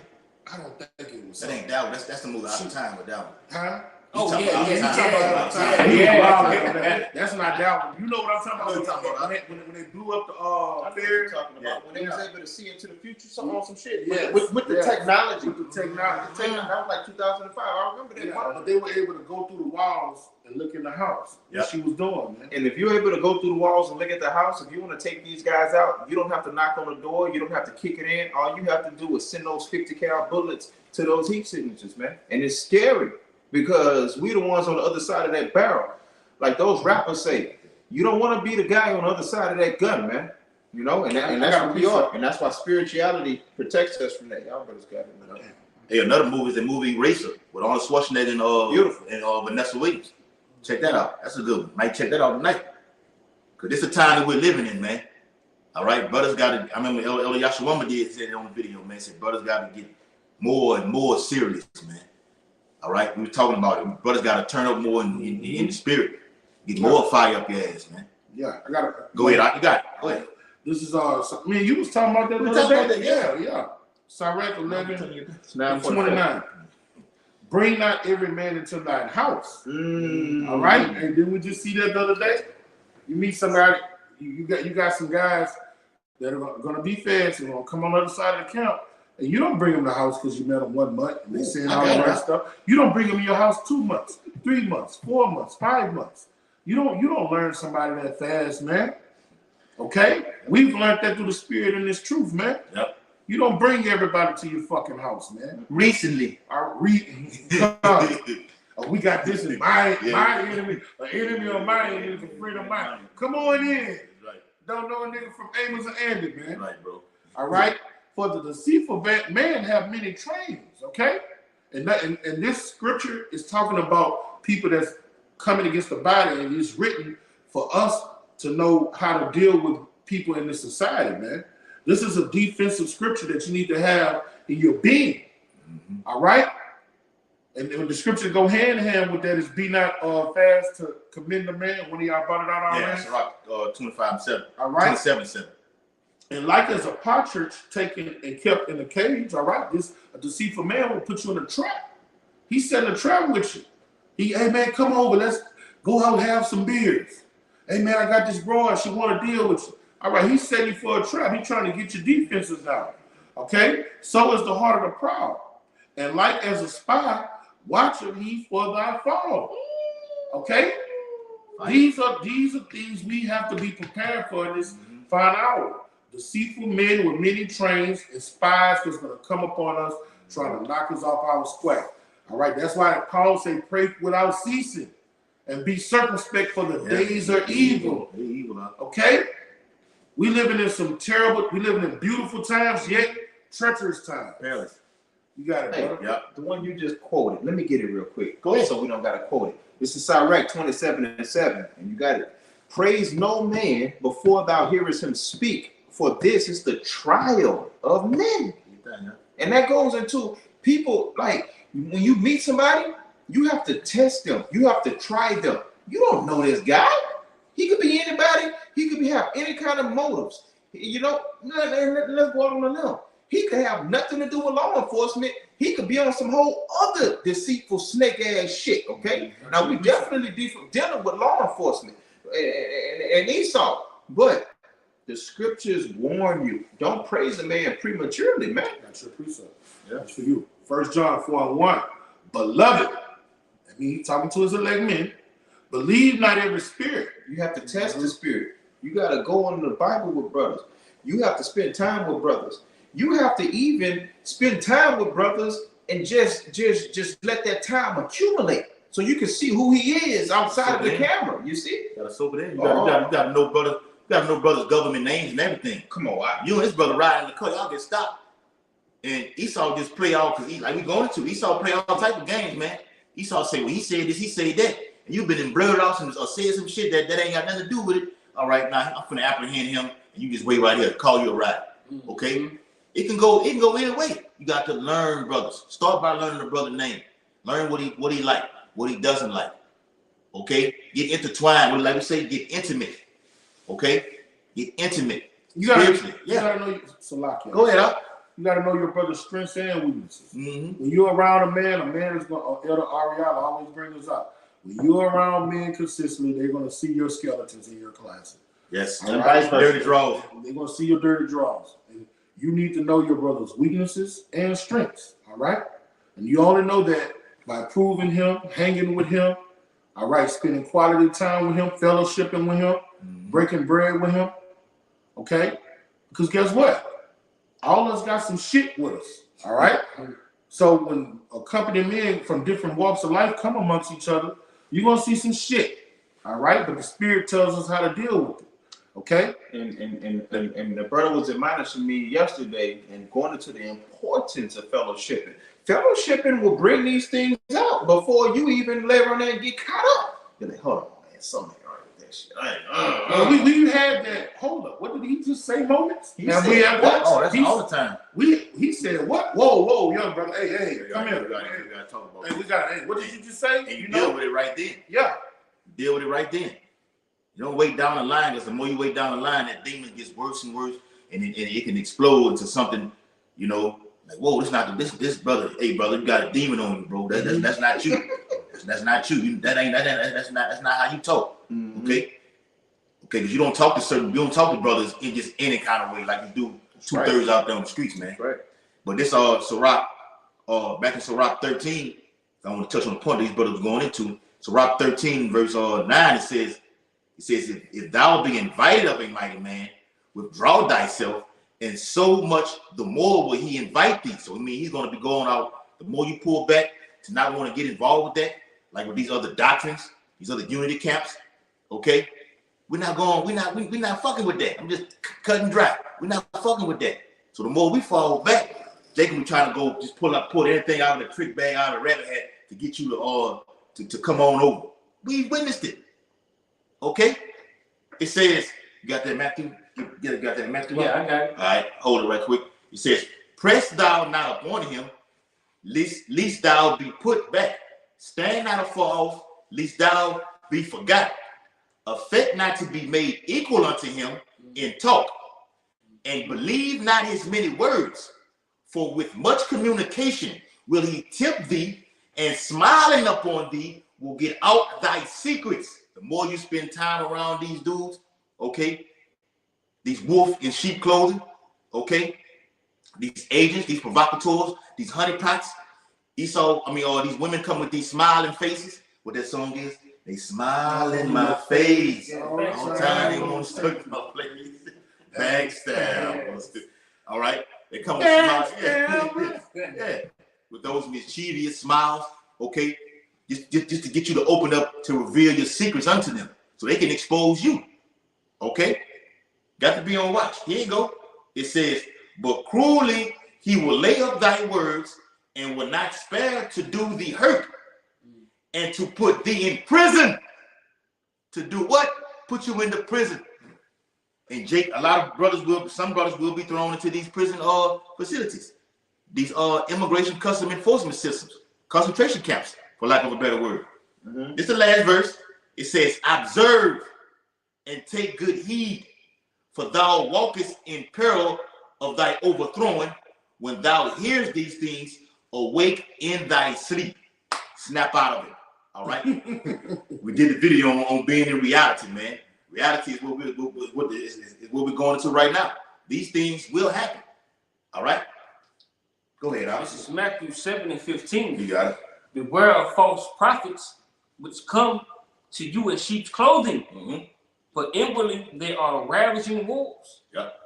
Speaker 4: I don't think it was.
Speaker 1: that ain't that one. That's the movie out of time with that one.
Speaker 4: Huh?
Speaker 3: Oh,
Speaker 1: talking
Speaker 3: yeah,
Speaker 1: about
Speaker 3: yeah,
Speaker 1: Out of Time.
Speaker 3: yeah.
Speaker 4: That's not that one. You know what I'm talking
Speaker 1: I know
Speaker 4: about?
Speaker 1: what you're talking about.
Speaker 4: When they blew up the
Speaker 2: I know what
Speaker 4: fair.
Speaker 2: you're talking about. When they was able to see into the future, some on some shit.
Speaker 4: Yes.
Speaker 2: With the
Speaker 4: Yes.
Speaker 2: technology.
Speaker 4: With the technology.
Speaker 2: That was like 2005. I remember that.
Speaker 4: Yeah,
Speaker 2: part.
Speaker 4: but they were able to go through the walls and look in the house.
Speaker 1: Yep.
Speaker 4: What she was doing, man.
Speaker 2: And if you're able to go through the walls and look at the house, if you want to take these guys out, you don't have to knock on the door. You don't have to kick it in. All you have to do is send those 50 cal bullets to those heat signatures, man. And it's scary because we the ones on the other side of that barrel. Like those rappers say, you don't want to be the guy on the other side of that gun, man. You know, and that's what we are. And that's why spirituality protects us from that. Y'all brothers got it, man.
Speaker 1: Hey, another movie is the movie Racer with Arnold Schwarzenegger and
Speaker 2: Beautiful.
Speaker 1: and Vanessa Williams. Check that out. That's a good one. Might check that out tonight. Cause this is a time that we're living in, man. All right, brothers got to. I remember Elder Yashawama did say it on the video, man. Said brothers got to get more and more serious, man. All right, we were talking about it. Brothers got to turn up more in the spirit, get more fire up your ass, man.
Speaker 4: Yeah, I got to
Speaker 1: Go ahead, you got it. Go ahead.
Speaker 4: This is man, you was talking about that the
Speaker 1: We
Speaker 4: other
Speaker 1: talking about
Speaker 4: day.
Speaker 1: that,
Speaker 4: Yeah. Sirach 11
Speaker 2: It's 9:44.
Speaker 4: 29. Bring not every man into thine house. All right, and then we just see that the other day. You meet somebody, you got some guys that are going to be fast and going to come on the other side of the camp, and you don't bring them to the house because you met them 1 month and they saying all the right stuff. You don't bring them in your house 2 months, 3 months, 4 months, 5 months. You don't learn somebody that fast, man. Okay, we've learned that through the spirit and this truth, man.
Speaker 1: Yep.
Speaker 4: You don't bring everybody to your fucking house, man.
Speaker 1: Recently,
Speaker 4: We got this in my enemy, an enemy of my enemy is a friend of mine. Come on in.
Speaker 1: Right.
Speaker 4: Don't know a nigga from Amos and Andy, man.
Speaker 1: Right, bro.
Speaker 4: All right. For the deceitful man have many trains. Okay. And this scripture is talking about people that's coming against the body, and it's written for us to know how to deal with people in this society, man. This is a defensive scripture that you need to have in your being. Mm-hmm. All right? And when the scriptures go hand in hand with that is be not fast to commend the man. When y'all brought it out already?
Speaker 1: Yeah, it's about 25-7.
Speaker 4: All right?
Speaker 1: 27-7.
Speaker 4: And like as a partridge taken and kept in a cage, all right, a deceitful man will put you in a trap. He's setting a trap with you. Hey man, come over, let's go out and have some beers. Hey man, I got this broad, she want to deal with you. All right, he's setting you for a trap. He's trying to get your defenses out. Okay? So is the heart of the proud. And like as a spy, watch him he for thy fall. Okay? These are things we have to be prepared for in this final hour. Deceitful men with many trains and spies that's going to come upon us trying to knock us off our square. All right, that's why Paul say pray without ceasing and be circumspect for the days are evil. Okay? We living in beautiful times, yet treacherous times.
Speaker 1: Perilous.
Speaker 4: You got it, brother.
Speaker 1: Yep.
Speaker 2: The one you just quoted. Let me get it real quick.
Speaker 1: Go ahead.
Speaker 2: So we don't got to quote it. This is Sirach 27:7, and you got it. Praise no man before thou hearest him speak, for this is the trial of men. And that goes into people, like when you meet somebody, you have to test them. You have to try them. You don't know this guy. He could be anybody. He could have any kind of motives. You know, let's go out on a limb. He could have nothing to do with law enforcement. He could be on some whole other deceitful snake ass shit. Okay. Now we definitely dealing with law enforcement and Esau, but the scriptures warn you: don't praise a man prematurely, man.
Speaker 4: That's your precept. Yeah. That's for you. 1 John 4:1. Beloved, I mean, he's talking to his elect men. Believe not every spirit.
Speaker 2: You have to test the spirit. You got to go into the Bible with brothers. You have to spend time with brothers. You have to even spend time with brothers and just let that time accumulate so you can see who he is outside of the camera. You see?
Speaker 1: You gotta sober in. You gotta know brothers. You gotta know brothers' government names and everything.
Speaker 2: Come on,
Speaker 1: you and this brother riding in the car, y'all get stopped. And Esau just play all because like we going to Esau play all type of games, man. Esau say, well, he said this, he said that, and you've been in blurred off or said some shit that ain't got nothing to do with it. All right, now I'm finna apprehend him, and you just wait right here, call you a ride. Okay? Mm-hmm. It can go either way. You got to learn, brothers. Start by learning the brother's name. Learn what he like, what he doesn't like. Okay? Get intertwined. Like we say, get intimate. Okay? Get intimate.
Speaker 4: You gotta know Salakia.
Speaker 1: Go ahead, Al.
Speaker 4: You gotta know your brother's strengths and weaknesses.
Speaker 1: Mm-hmm.
Speaker 4: When you're around a man is gonna Elder Ariella always brings us up. When you're around men consistently, they're gonna see your skeletons in your closet.
Speaker 1: Yes,
Speaker 4: right?
Speaker 1: Dirty draws.
Speaker 4: They're gonna see your dirty draws. And you need to know your brother's weaknesses and strengths. All right? And you only know that by proving him, hanging with him, all right, spending quality time with him, fellowshipping with him, breaking bread with him. Okay? Because guess what? All of us got some shit with us. All right? So when a company of men from different walks of life come amongst each other, you're gonna see some shit. All right? But the spirit tells us how to deal with it. Okay?
Speaker 2: And the brother was admonishing me yesterday and going into the importance of fellowshipping. Fellowshipping will bring these things out before you even lay around there and get caught up. You're like, hold on, man, something ain't right with that shit.
Speaker 4: We had that. Hold up. What did he just say? Moments?
Speaker 1: He said, we have what? Oh, that's all the time.
Speaker 4: He said what? Whoa, young brother. Hey, come here.
Speaker 1: We gotta talk about
Speaker 4: it. Hey, what did you just say?
Speaker 1: And you deal with it right then.
Speaker 4: Yeah.
Speaker 1: Deal with it right then. You don't wait down the line, because the more you wait down the line, that demon gets worse and worse, and it can explode into something, you know, like, whoa, this brother. Hey, brother, you got a demon on you, bro. That's not you. That's not you. That's not how you talk.
Speaker 2: Mm-hmm.
Speaker 1: Okay, because you don't talk to brothers in just any kind of way like you do two-thirds out there on the streets, man.
Speaker 2: Right.
Speaker 1: But this Sirach, back in Sirach 13, I want to touch on the point these brothers were going into. Sirach 13, verse 9, it says, if thou be invited of a mighty man, withdraw thyself, and so much the more will he invite thee. So I mean, he's going to be going out. The more you pull back to not want to get involved with that, like with these other doctrines, these other unity camps. Okay, we're not fucking with that. I'm just cutting dry. We're not fucking with that. So the more we fall back, they can be trying to go just pull everything out of the trick bag, out of the rabbit hat to get you to come on over. We witnessed it. Okay, it says, you got that, Matthew? You got that, Matthew?
Speaker 3: Yeah, I got it.
Speaker 1: All right, hold it right quick. It says, press thou not upon him, lest thou be put back. Stand not afar off, lest thou be forgotten. Affect not to be made equal unto him in talk, and believe not his many words. For with much communication will he tempt thee, and smiling upon thee will get out thy secrets. The more you spend time around these dudes, okay, these wolf in sheep clothing, okay, these agents, these provocateurs, these honeypots, or these women come with these smiling faces. What that song is? They smile in my face. All the time they want to stuck in my face. Backstab. All right, they come with smiles. Yeah, with those mischievous smiles, okay. Just to get you to open up to reveal your secrets unto them so they can expose you. Okay? Got to be on watch. Here you go. It says, but cruelly he will lay up thy words and will not spare to do thee hurt and to put thee in prison. To do what? Put you into prison. And Jake, some brothers will be thrown into these prison facilities. These immigration custom enforcement systems, concentration camps, for lack of a better word. Mm-hmm. This is the last verse. It says, observe and take good heed, for thou walkest in peril of thy overthrowing. When thou hearest these things, awake in thy sleep. Snap out of it. All right? We did a video on being in reality, man. Reality is what we're going into right now. These things will happen. All right? Go ahead, Al.
Speaker 3: This is Matthew 7:15.
Speaker 1: You got it.
Speaker 3: beware of false prophets, which come to you in sheep's clothing, but inwardly they are ravaging wolves.
Speaker 1: Yep.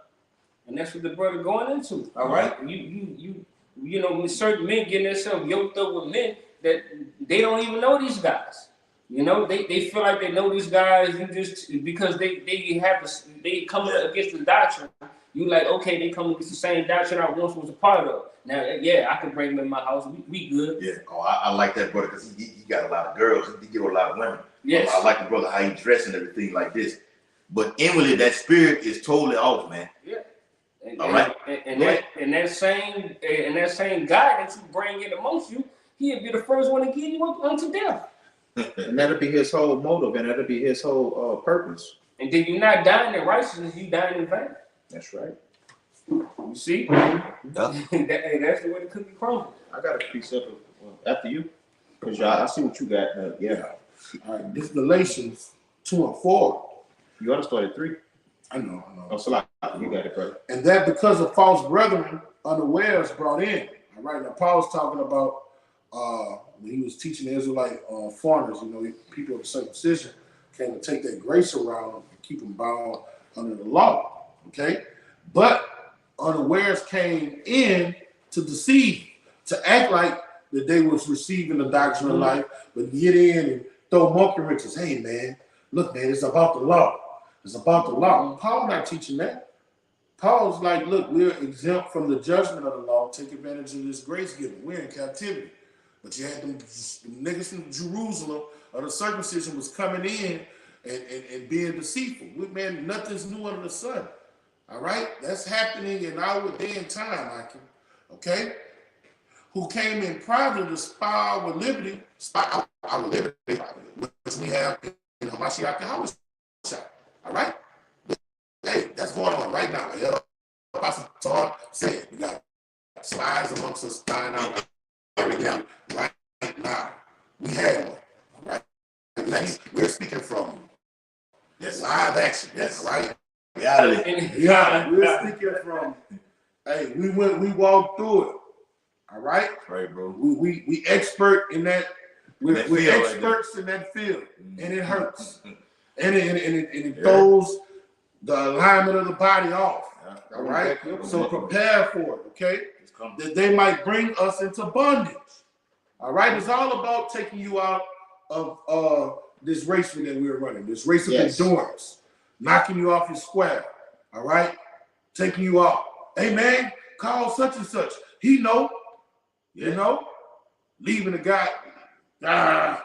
Speaker 3: And that's what the brother going into. All right, you know, when certain men getting themselves yoked up with men that they don't even know these guys. You know, they feel like they know these guys, and just because they coming up against the doctrine. You like, okay, they come against the same doctrine I once was a part of. Now, yeah, I can bring them in my house. We good.
Speaker 1: Yeah. Oh, I like that brother because he got a lot of girls. He get a lot of women.
Speaker 3: Yes.
Speaker 1: I like the brother how he dressed and everything like this. But inwardly, that spirit is totally off, man.
Speaker 3: Yeah. And,
Speaker 1: all right.
Speaker 3: And that same guy that you bring in amongst you, he'll be the first one to get you up unto death.
Speaker 2: And that'll be his whole motive, and that'll be his whole purpose.
Speaker 3: And then you're not dying in righteousness, you dying in vain.
Speaker 2: That's right.
Speaker 3: You see?
Speaker 1: Yeah.
Speaker 3: That's the way the cookie crumbles.
Speaker 2: I got a precept after you, because I see what you got. Yeah.
Speaker 4: All right, this Galatians 2 and 4.
Speaker 2: You ought to start at 3.
Speaker 4: I know.
Speaker 2: Oh, so you got it, brother.
Speaker 4: And that because of false brethren unawares brought in. All right, now Paul's talking about when he was teaching the Israelite foreigners, you know, people of circumcision came to take that grace around them and keep them bound under the law. Okay, but unawares came in to deceive, to act like that they was receiving the doctrine of life, but get in and throw monkey wrenches. Hey man, look man, it's about the law. It's about the law. Paul not teaching that. Paul's like, look, we're exempt from the judgment of the law. Take advantage of this grace given. We're in captivity. But you had them niggas from Jerusalem or the circumcision was coming in and being deceitful. Man, nothing's new under the sun. All right? That's happening in our day and time, Michael. Okay? Who came in privately to spy our liberty, which we have in Hamashiach and Hamashiach. All right? Hey, that's going on right now. Apostle Tom said we got spies amongst us dying out right now. We have one. Right? We're speaking from live action. Yes, right?
Speaker 1: Reality.
Speaker 4: Yeah, we're speaking from, hey, we walked through it. All right?
Speaker 1: Right, bro.
Speaker 4: We expert in that. We're experts
Speaker 1: right
Speaker 4: in that field. And it hurts. And it throws the alignment of the body off. All right? So prepare for it, okay? That they might bring us into bondage. All right? It's all about taking you out of this race that we're running, this race of endurance, knocking you off your square. All right? Taking you out. Hey, man, call such and such. He know. You know? Leaving the guy.
Speaker 1: I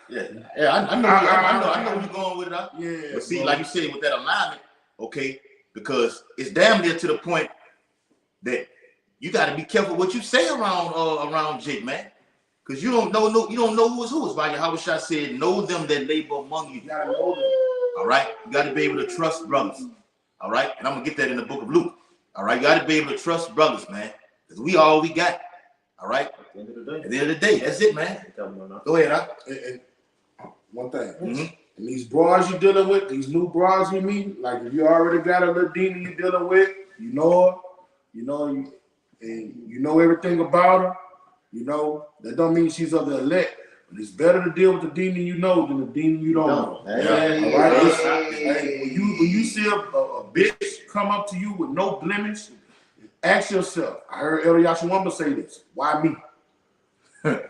Speaker 1: know where you're going with it.
Speaker 4: Yeah.
Speaker 1: But see, like you said, with that alignment, okay, because it's damn near to the point that you got to be careful what you say around Jake, man, because you don't know who is who. It's like Yahushua said, know them that labor among you.
Speaker 4: You gotta know them.
Speaker 1: All right, you got to be able to trust brothers. All right, and I'm gonna get that in the book of Luke. All right, you got to be able to trust brothers, man, because we all we got. All right. At the end of the day, that's it, man. Go ahead,
Speaker 4: And one thing. And these bras you're dealing with, these new bras you meet, like if you already got a little demon you're dealing with, you know her, and you know everything about her, you know, that don't mean she's of the elect. But it's better to deal with the demon you know than the demon you don't know.
Speaker 2: Hey,
Speaker 4: all right? Hey, when you see a bitch come up to you with no blemish, ask yourself, I heard Elder Yashawamba say this, why me?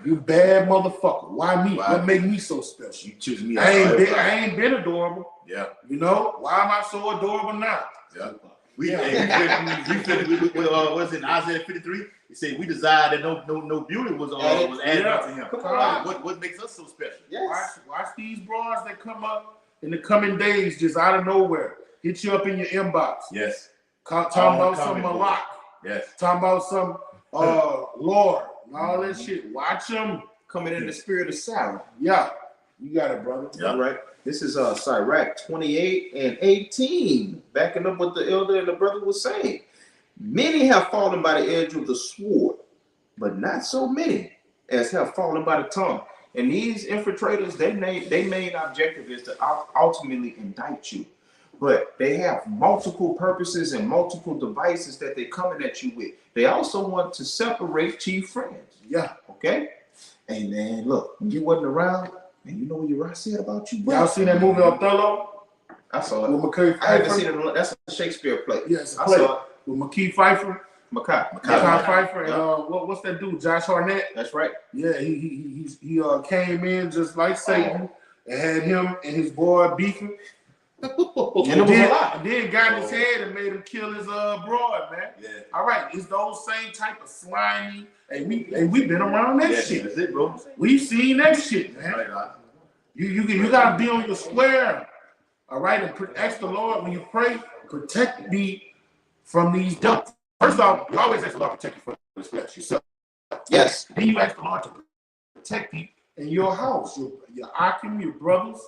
Speaker 4: You bad motherfucker. Why me? What make me so special?
Speaker 1: You choose me.
Speaker 4: I ain't been adorable.
Speaker 1: Yeah.
Speaker 4: You know, why am I so adorable now?
Speaker 1: Yeah. We was in Isaiah 53. He said we desire that no beauty was added to him.
Speaker 4: Come on.
Speaker 1: What makes us so special?
Speaker 4: Yes. Watch these bras that come up in the coming days just out of nowhere. Hit you up in your inbox.
Speaker 1: Yes.
Speaker 4: Talking about some Malak.
Speaker 1: Yes.
Speaker 4: Talking about some Lord and all that shit. Watch them.
Speaker 2: Coming in the spirit of Sarah.
Speaker 4: Yeah. You got it, brother.
Speaker 1: Yeah.
Speaker 2: All right. This is Sirach 28 and 18, backing up what the elder and the brother was saying. Many have fallen by the edge of the sword, but not so many as have fallen by the tongue. And these infiltrators, their main objective is to ultimately indict you. But they have multiple purposes and multiple devices that they're coming at you with. They also want to separate chief friends.
Speaker 4: Yeah.
Speaker 2: Okay? Hey man, look, when you wasn't around, man, you know what your said about you, bro.
Speaker 4: Y'all seen that movie Othello?
Speaker 2: I saw it.
Speaker 4: With McKay
Speaker 2: I haven't
Speaker 4: Pfeiffer?
Speaker 2: seen it. That's a Shakespeare play.
Speaker 4: Yeah, it's a
Speaker 2: I
Speaker 4: play.
Speaker 2: saw it.
Speaker 4: With McKay Pfeiffer.
Speaker 2: Makai
Speaker 4: Pfeiffer and
Speaker 2: Yeah.
Speaker 4: what's that dude? Josh Hartnett.
Speaker 2: That's right.
Speaker 4: Yeah, he came in just like Satan and had him and his boy beefing.
Speaker 2: And it was a lot.
Speaker 4: Then got in his head and made him kill his broad, man.
Speaker 1: Yeah.
Speaker 4: All right, it's those same type of slimy. Hey, we been around that shit.
Speaker 1: That's it, bro.
Speaker 4: We've seen that shit, man.
Speaker 1: Right.
Speaker 4: You gotta be on your square. All right, and ask the Lord when you pray, protect me from these devils. First off, you always ask the Lord to protect you from this flesh yourself.
Speaker 2: Yes.
Speaker 4: Then you ask the Lord to protect you in your house, your Akim, your brothers,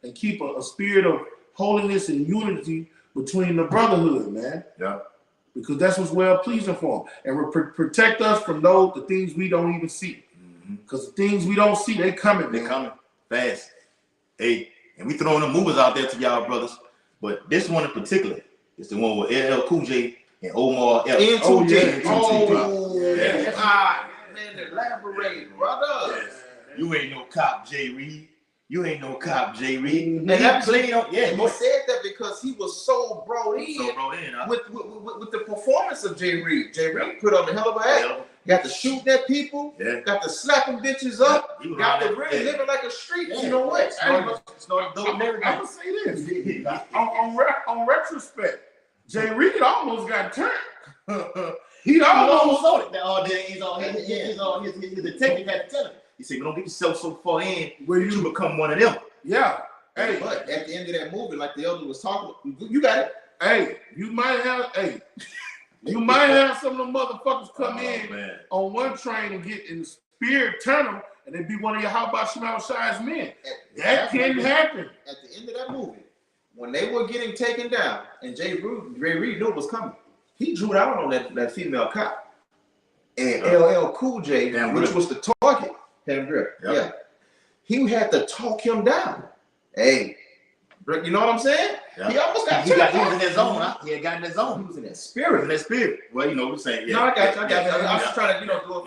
Speaker 4: and keep a spirit of holiness and unity between the brotherhood, man.
Speaker 1: Yeah.
Speaker 4: Because that's what's well pleasing for them. And protect us from the things we don't even see. Because the things we don't see, they coming, man.
Speaker 1: They coming fast. Hey, and we throwing the movers out there to y'all brothers, but this one in particular is the one with LL Cool J and Omar Epps.
Speaker 2: N2J.
Speaker 4: Oh,
Speaker 1: yeah.
Speaker 2: Man, elaborate, brother.
Speaker 1: Yes. You ain't no cop, Jay Reed. You ain't no cop, Jay Reed.
Speaker 2: And
Speaker 1: He
Speaker 2: that's
Speaker 1: played on,
Speaker 2: he said that because he was so brought in,
Speaker 1: huh?
Speaker 2: with the performance of Jay Reed. Jay Reed put on a hell of a act. Got to shooting at people.
Speaker 1: Yeah.
Speaker 2: Got to slapping bitches up.
Speaker 1: He was
Speaker 2: Got to
Speaker 1: around
Speaker 2: really
Speaker 1: that.
Speaker 2: living like a street.
Speaker 1: Yeah.
Speaker 2: You know what?
Speaker 1: It's not dope and
Speaker 4: I'm
Speaker 1: everything.
Speaker 4: gonna say this. on retrospect, Jay Reed almost got turned. He almost
Speaker 1: on it. His detective had to tell him. He said, "Don't get yourself so far in where you become one of them."
Speaker 4: Yeah. Hey,
Speaker 2: But at the end of that movie, like the elder was talking, you got it.
Speaker 4: hey, you might have some of them motherfuckers come in on one train and get in the spirit, turn them, and they be one of your how about Shemal Shai's men. That can happen.
Speaker 2: At the end of that movie, when they were getting taken down, and Jay Reed knew it was coming, he drew down on that female cop. And LL Cool J, which was the target, yeah, he had to talk him down. Hey, you know what I'm saying?
Speaker 1: Yeah.
Speaker 2: He almost got
Speaker 1: He was in that zone, huh? He had gotten in that zone.
Speaker 2: He was in that
Speaker 1: He was
Speaker 2: spirit.
Speaker 1: in that spirit. Well, you know what I'm saying. Yeah.
Speaker 2: No, I got you. I was just trying to, do it for,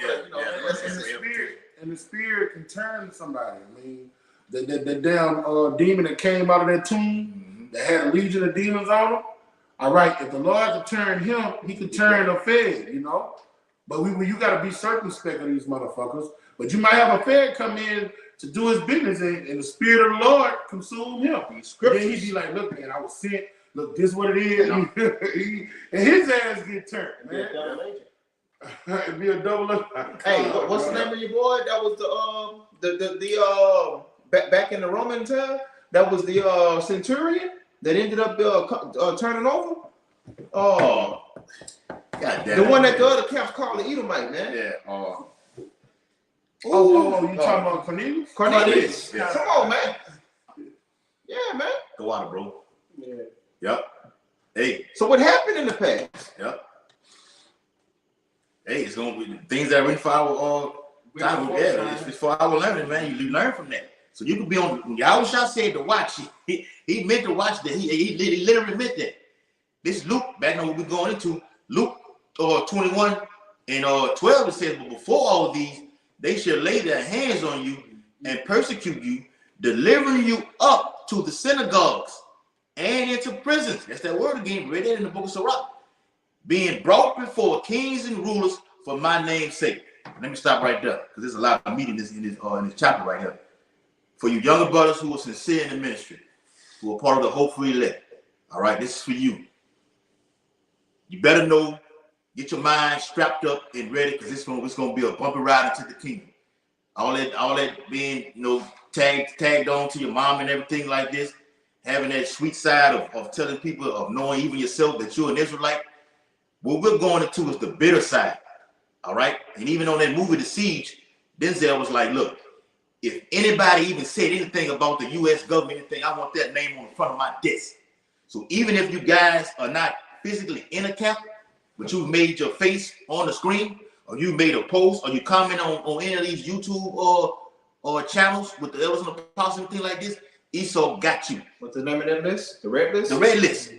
Speaker 4: And the spirit can turn somebody. I mean, the damn demon that came out of that tomb that had a legion of demons on him. All right, if the Lord could turn him, he could turn a fed, you know. But you got to be circumspect of these motherfuckers. But you might have a fed come in to do his business, and the spirit of the Lord consume him. Then he'd be like, "Look, man, I was sent. Look, this what it is." And his ass get turned, man. It'd be a double.
Speaker 2: Hey, what's the name of your boy? That was the back in the Roman time. That was the centurion that ended up turning over.
Speaker 1: God damn.
Speaker 2: The one that the other camps called the Edomite, man.
Speaker 1: Yeah.
Speaker 4: You talking about Cornelius?
Speaker 2: Cornelius.
Speaker 1: Yeah.
Speaker 2: Come on, man. Yeah, man.
Speaker 1: Go out, bro.
Speaker 4: Yeah.
Speaker 1: Yep. Hey.
Speaker 2: So what happened in the past?
Speaker 1: Yep. Hey, it's gonna be things that we for our time. Yeah, it's for our learning, man. You learn from that. So you can be on. Yahushua said to watch. He meant to watch that. He literally meant that. This Luke, back on what we're going into, Luke 21 and 12, it says, but before all of these, they shall lay their hands on you and persecute you, delivering you up to the synagogues and into prisons. That's that word again, read it in the book of Sirach. Being brought before kings and rulers for my name's sake. Let me stop right there, because there's a lot of meat in this chapter right here. For you younger brothers who are sincere in the ministry, who are part of the hopefully elect. All right, this is for you. You better know, get your mind strapped up and ready, because it's gonna be a bumpy ride into the kingdom. All that being, tagged on to your mom and everything like this, having that sweet side of telling people, of knowing even yourself that you're an Israelite. What we're going into is the bitter side. All right. And even on that movie, The Siege, Denzel was like, look, if anybody even said anything about the U.S. government, anything, I want that name on the front of my desk. So even if you guys are not physically in a camp, but you made your face on the screen, or you made a post, or you comment on any of these YouTube or channels with the elders and the apostles and things like this, Esau got you.
Speaker 2: What's the name of that list? The red list?
Speaker 1: The red list.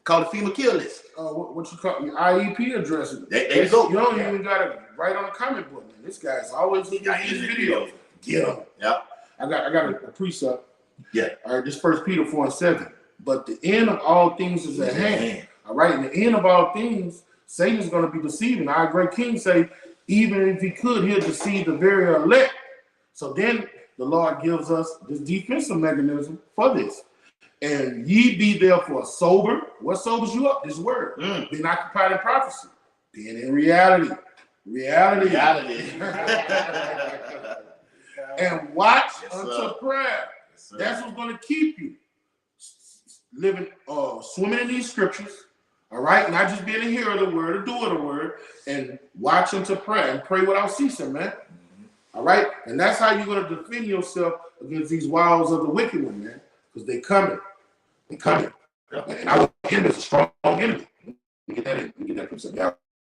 Speaker 1: called the FEMA kill list.
Speaker 4: What you call your IEP address?
Speaker 1: There you go.
Speaker 4: You don't even gotta write on the comment book. Man. This guy's always looking at these videos. Get them.
Speaker 1: Yeah.
Speaker 4: I got a precept.
Speaker 1: Yeah.
Speaker 4: All right, this 1 Peter 4:7. But the end of all things is at hand. All right, and the end of all things, Satan is going to be deceiving. Our great King say, even if he could, he'll deceive the very elect. So then the Lord gives us this defensive mechanism for this. And ye be therefore sober. What sobers you up? This word. Being occupied in prophecy. Being in reality. Reality. And watch unto prayer. Yes, that's what's going to keep you living, swimming in these scriptures. All right, not just being a hearer of the word, a doer of the word, and watch unto prayer and pray without ceasing, man. All right, and that's how you're going to defend yourself against these wiles of the wicked one, man, because they coming. They coming. And our enemy is a strong enemy. Let me get that in. Let me get that precept. Yeah,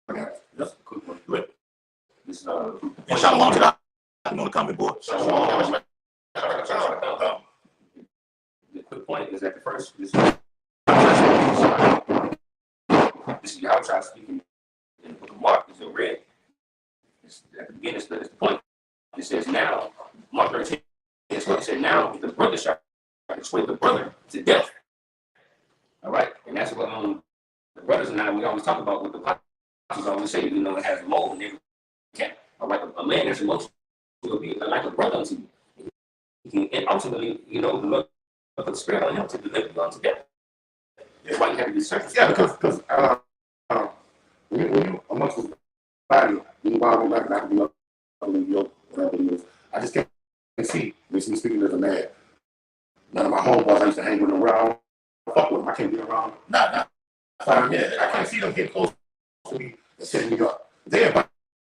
Speaker 4: I got it. That's a quick one. Good. This and shalom to that. I'm on the comment board.
Speaker 3: The quick point is that the first this is how I'm speaking in the book of Mark is read. At the beginning, it's the point. It says now, Mark 13, it said now the brother shall persuade the brother to death. All right, and that's what the brothers and I we always talk about with the apostles always say, you know, it has a mold, nigga. All right, a man that's emotional will be like a brother unto you. And ultimately, you know, the Lord put the spirit on him to deliver you unto death. That's why you have to be certain.
Speaker 4: Yeah, because when you amongst the body, you Bible back, not be up, whatever it is. I just can't see. This is speaking as a man. None of my homeboys I used to hang with them around. Fuck with them. I can't be around. Nah. I can't see them getting close to me and setting me up. They invite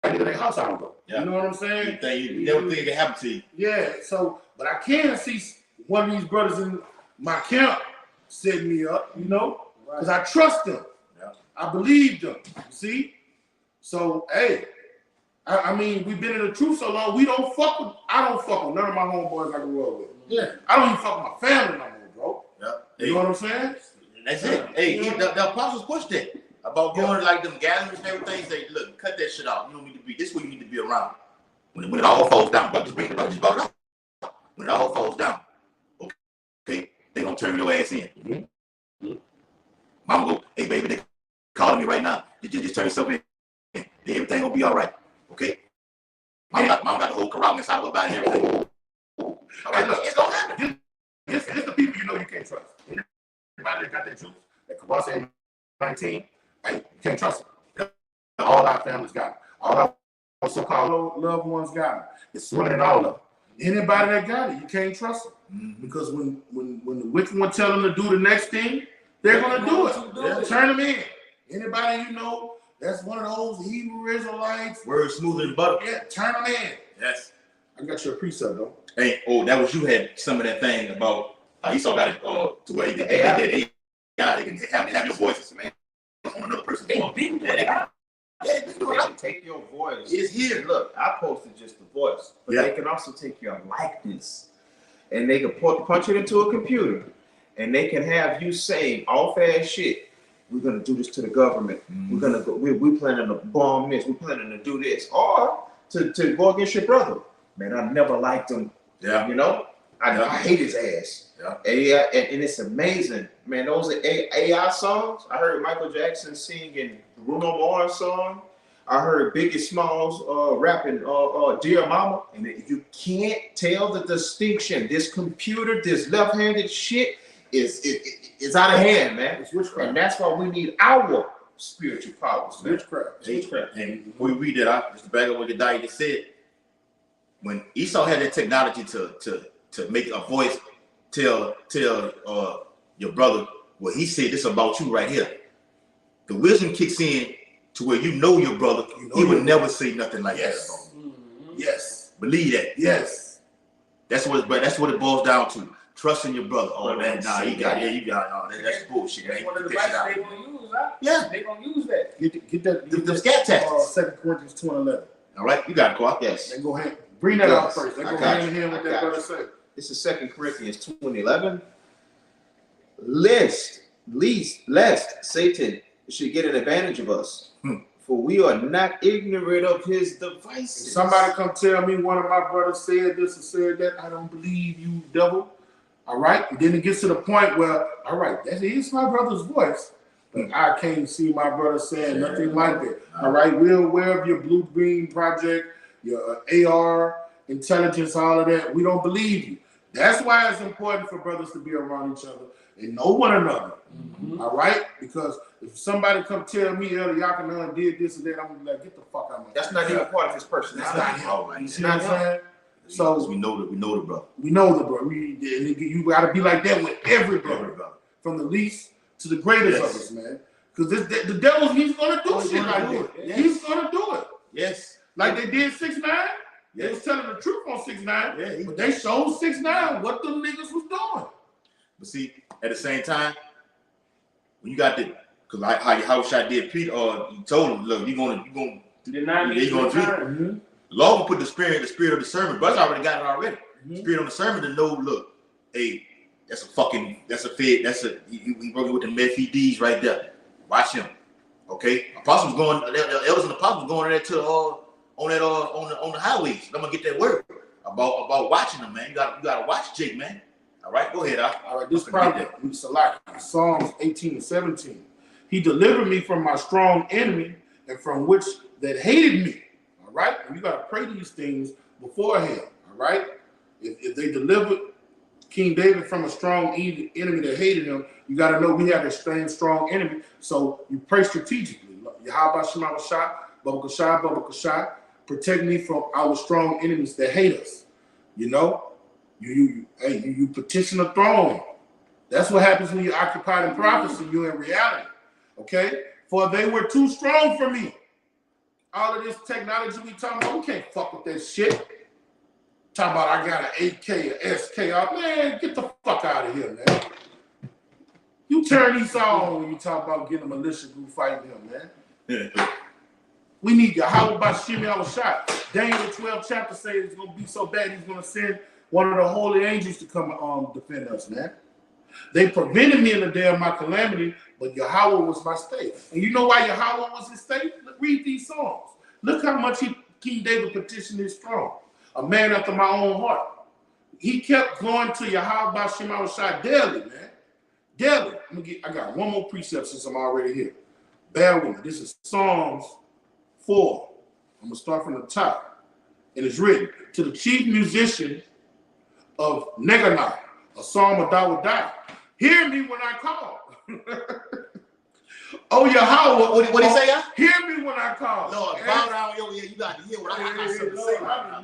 Speaker 4: me to their house, I don't go.
Speaker 1: Yeah.
Speaker 4: You know what I'm saying?
Speaker 1: You never think it can happen to you.
Speaker 4: Yeah, so, but I can see one of these brothers in my camp setting me up, you know, because I trust them.
Speaker 1: Yeah.
Speaker 4: I believe them, you see? So, hey, I mean, we've been in the truth so long, I don't fuck with none of my homeboys I grew up with. Yeah. I don't even fuck with my family no more, bro. Yeah. You know what I'm saying?
Speaker 1: That's it. Hey, the apostles pushed that. About going to like them gatherings and everything, say, look, cut that shit out. You don't need to be, this is where you need to be around. When it all falls down, but just bring it up. When it all falls down, okay, they gonna turn your ass in. Mm-hmm. Mama go, hey baby, they calling me right now. Just turn yourself in. Everything gonna be all right. Okay? Mama got the whole corral inside of her body and everything. All right, look, it's gonna happen. It's the people you know you can't trust. Everybody that got that juice, that Kawasa 19, hey, you can't trust them. All our families got it. All our so-called loved ones got it. It's swimming in all of them. Anybody that got it, you can't trust them. Mm-hmm. Because when the wicked one tell them to do the next thing, they're gonna do it. Turn them in. Anybody you know that's one of those Hebrew Israelites. Word smoother than butter. Yeah, turn them in. Yes. I got your precept though. Hey, that was you had some of that thing about how Esau got it to where they have your voices, man. On another person's
Speaker 2: They can take your voice.
Speaker 1: It's here.
Speaker 2: Look, I posted just the voice, but they can also take your likeness, and they can punch it into a computer, and they can have you saying off-ass shit. We're gonna do this to the government. Mm-hmm. We're gonna go. We're planning to bomb this. We're planning to do this, or to go against your brother. Man, I never liked him. Yeah, you know, I hate his ass. Yeah, and it's amazing, man. Those are AI songs. I heard Michael Jackson singing Bruno Mars song. I heard Biggie Smalls rapping "Dear Mama," and you can't tell the distinction. This computer, this left-handed shit is out of hand, man. It's witchcraft, and that's why we need our spiritual powers. Witchcraft.
Speaker 1: And we read that, just to back up what the guy just said. When Esau had that technology to make a voice tell your brother what he said, this about you right here. The wisdom kicks in to where you know your brother. He would never say nothing like that. Mm-hmm. Yes. Believe that. Yes. That's what it boils down to. Trusting your brother. That's bullshit.
Speaker 3: That's one of the rights they're gonna use, huh?
Speaker 1: Yeah.
Speaker 3: They're gonna use that.
Speaker 4: Get that
Speaker 1: the scat tactics.
Speaker 4: 2 Corinthians 2:11.
Speaker 1: All right, you got it, Clark. Yes.
Speaker 4: They go ahead. Bring that out first. They go hand in hand with that brother say.
Speaker 2: This is 2 Corinthians 2:11. Lest lest Satan should get an advantage of us. For we are not ignorant of his devices.
Speaker 4: If somebody come tell me one of my brothers said this or said that, I don't believe you, devil. All right? And then it gets to the point where, all right, that is my brother's voice, but I can't see my brother saying nothing like that. All right? We're aware of your Blue Green Project, your AR, intelligence, all of that. We don't believe you. That's why it's important for brothers to be around each other and know one another. All right? Because if somebody come tell me Yakinan did this and that, I'm gonna be like, get the fuck out of my
Speaker 2: That's not even part of his personality.
Speaker 4: That's not him.
Speaker 1: Right.
Speaker 4: You see what I'm saying? So
Speaker 1: we know the brother.
Speaker 4: We know the brother. You gotta be like that with every brother, from the least to the greatest of us, man. Because the devil, he's gonna do shit like that. Yes. He's gonna do it.
Speaker 1: Yes.
Speaker 4: Like they did 6ix9ine.
Speaker 1: Yes.
Speaker 4: They was telling the truth on 6ix9ine,
Speaker 1: Yeah,
Speaker 4: but they showed 6ix9ine what them niggas was doing.
Speaker 1: But see, at the same time, when you got the, cause like how shot did Pete, you told him, look, you gonna
Speaker 3: deny me.
Speaker 1: you gonna do it. Lord will put the spirit of discernment. Brother already got it already. Spirit of discernment to know, look, hey, that's a fed, he working with the MFEDs right there. Watch him. Okay? Apostles going, the elders and apostles going there to on the highways. I'm gonna get that word about watching them, man. You gotta watch Jake, man. All right, go ahead.
Speaker 4: All right, this probably Psalms 18 and 17. He delivered me from my strong enemy and from which that hated me. All right, and you gotta pray these things beforehand. All right, if they delivered King David from a strong enemy that hated him, you gotta know we have a same strong enemy. So you pray strategically. Yahweh Shema Shah, Baba Kashah, protect me from our strong enemies that hate us. You know. You petition the throne. That's what happens when you're occupied in prophecy. You're in reality. Okay? For they were too strong for me. All of this technology we talking about, we can't fuck with that shit. Talking about I got an 8K, an SK. Oh, man, get the fuck out of here, man. You turn these on when you talk about getting a militia group fighting him, man. We need Yahweh Bashim Yahushua. Daniel 12 chapter says it's going to be so bad he's going to send one of the holy angels to come defend us, man. They prevented me in the day of my calamity, but Yahweh was my stay. And you know why Yahweh was his stay? Read these songs. Look how much King David petitioned his throne. A man after my own heart. He kept going to Yahweh Bashim Shai daily, man. Daily. I got one more precept since I'm already here. Bear with me. This is Psalms 4. I'm going to start from the top. And it's written, to the chief musician of Neganah, a psalm of Dawodah. Hear me when I call. Oh, Yahweh.
Speaker 1: What he say, y'all?
Speaker 4: Hear me when I call.
Speaker 1: Lord, bow down your ear. You got to hear what I got something to say right now.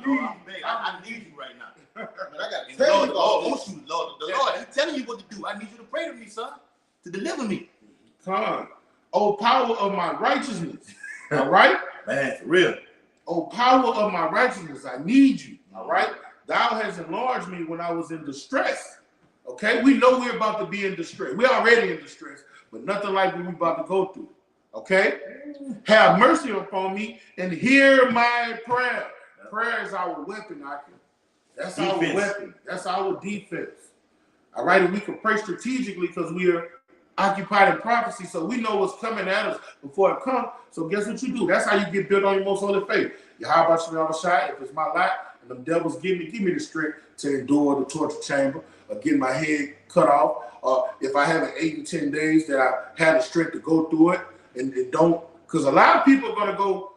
Speaker 1: I need you right now. Man, I got to tell you, Lord, wants you, Lord. The Lord, he's telling you what to do. I need you to pray to me, son, to deliver me.
Speaker 4: Come. Oh, power of my righteousness. All right?
Speaker 1: Man, for real.
Speaker 4: Oh, power of my righteousness, I need you. All right? Thou hast enlarged me when I was in distress. Okay? We know we're about to be in distress. We're already in distress, but nothing like what we're about to go through. Okay? Have mercy upon me and hear my prayer. Prayer is our weapon, Aki. That's defense. Our weapon. That's our defense. All right? And we can pray strategically because we are occupied in prophecy, so we know what's coming at us before it comes. So guess what you do? That's how you get built on your most holy faith. Yahweh Shai, if it's my lot, and them devils give me the strength to endure the torture chamber, or get my head cut off, or if I have an 8 and 10 days that I have the strength to go through it, and don't, because a lot of people are going to go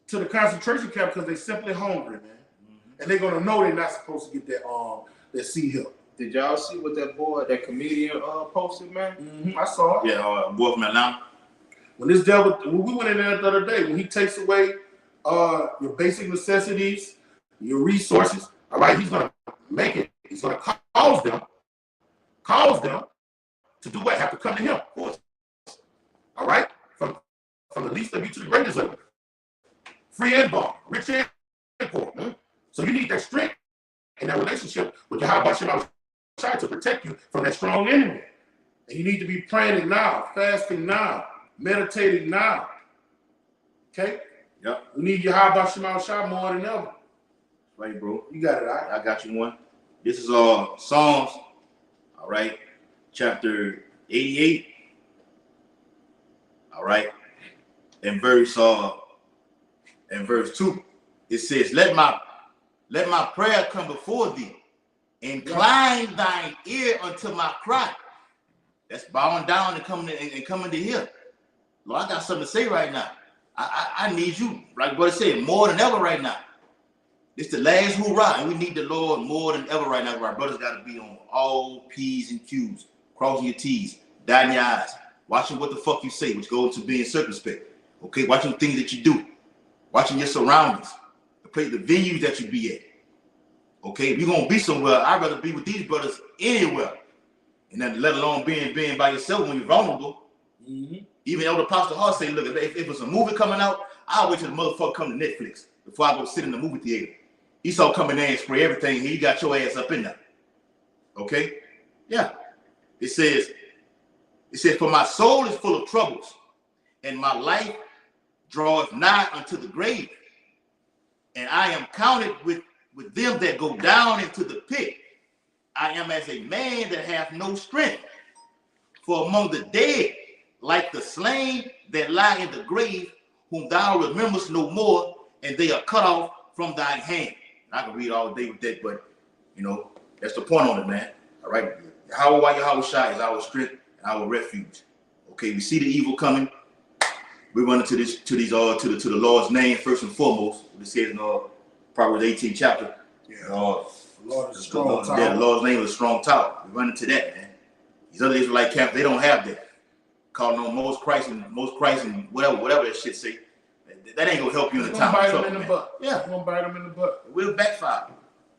Speaker 4: to the concentration camp because they're simply hungry, man. And they're going to know they're not supposed to get that sea help.
Speaker 2: Did y'all see what that comedian posted, man?
Speaker 4: I saw it.
Speaker 1: Yeah, boy from Atlanta.
Speaker 4: When we went in there the other day, when he takes away your basic necessities, your resources, all right, he's going to make it. He's going to cause them to do what? Have to come to him, of course. All right? From the least of you to the greatest of you. Free and bond, rich and poor. So you need that strength and that relationship with Yahweh Shema to protect you from that strong enemy. And you need to be praying now, fasting now, meditating now. Okay?
Speaker 1: Yep.
Speaker 4: We need Yahweh Shema more than ever.
Speaker 1: Right, bro.
Speaker 4: You got it, all right?
Speaker 1: I got you one. This is Psalms, all right, chapter 88, All right. In verse 2, it says, Let my prayer come before thee. Incline thine ear unto my cry. That's bowing down and coming to hear. Lord, I got something to say right now. I need you, like what it said, more than ever right now. It's the last hoorah, and we need the Lord more than ever right now. Our brothers got to be on all P's and Q's, crossing your T's, dotting your I's, watching what the fuck you say, which goes to being circumspect. Okay, watching the things that you do, watching your surroundings, the venues that you be at. Okay, if you're gonna be somewhere, I'd rather be with these brothers anywhere, and then let alone being by yourself when you're vulnerable. Mm-hmm. Even Elder Pastor Hart say, look, if it's a movie coming out, I'll wait till the motherfucker come to Netflix before I go sit in the movie theater. He saw coming there and spray everything, and he got your ass up in there. Okay? Yeah. It says, for my soul is full of troubles, and my life draweth nigh unto the grave. And I am counted with them that go down into the pit. I am as a man that hath no strength. For among the dead, like the slain that lie in the grave, whom thou rememberest no more, and they are cut off from thy hand. I can read all day with that, but that's the point on it, man. All right. Yahweh Shai is our strength and our refuge. Okay, we see the evil coming. We run into to the Lord's name first and foremost. It says in Proverbs 18 chapter. Yeah. The Lord's name is a strong tower. We run into that, man. These other Israelite camps, they don't have that. Calling on most Christ and whatever that shit say. That ain't gonna help you in the time of trouble. Yeah,
Speaker 4: it's gonna bite them in the butt.
Speaker 1: It will backfire.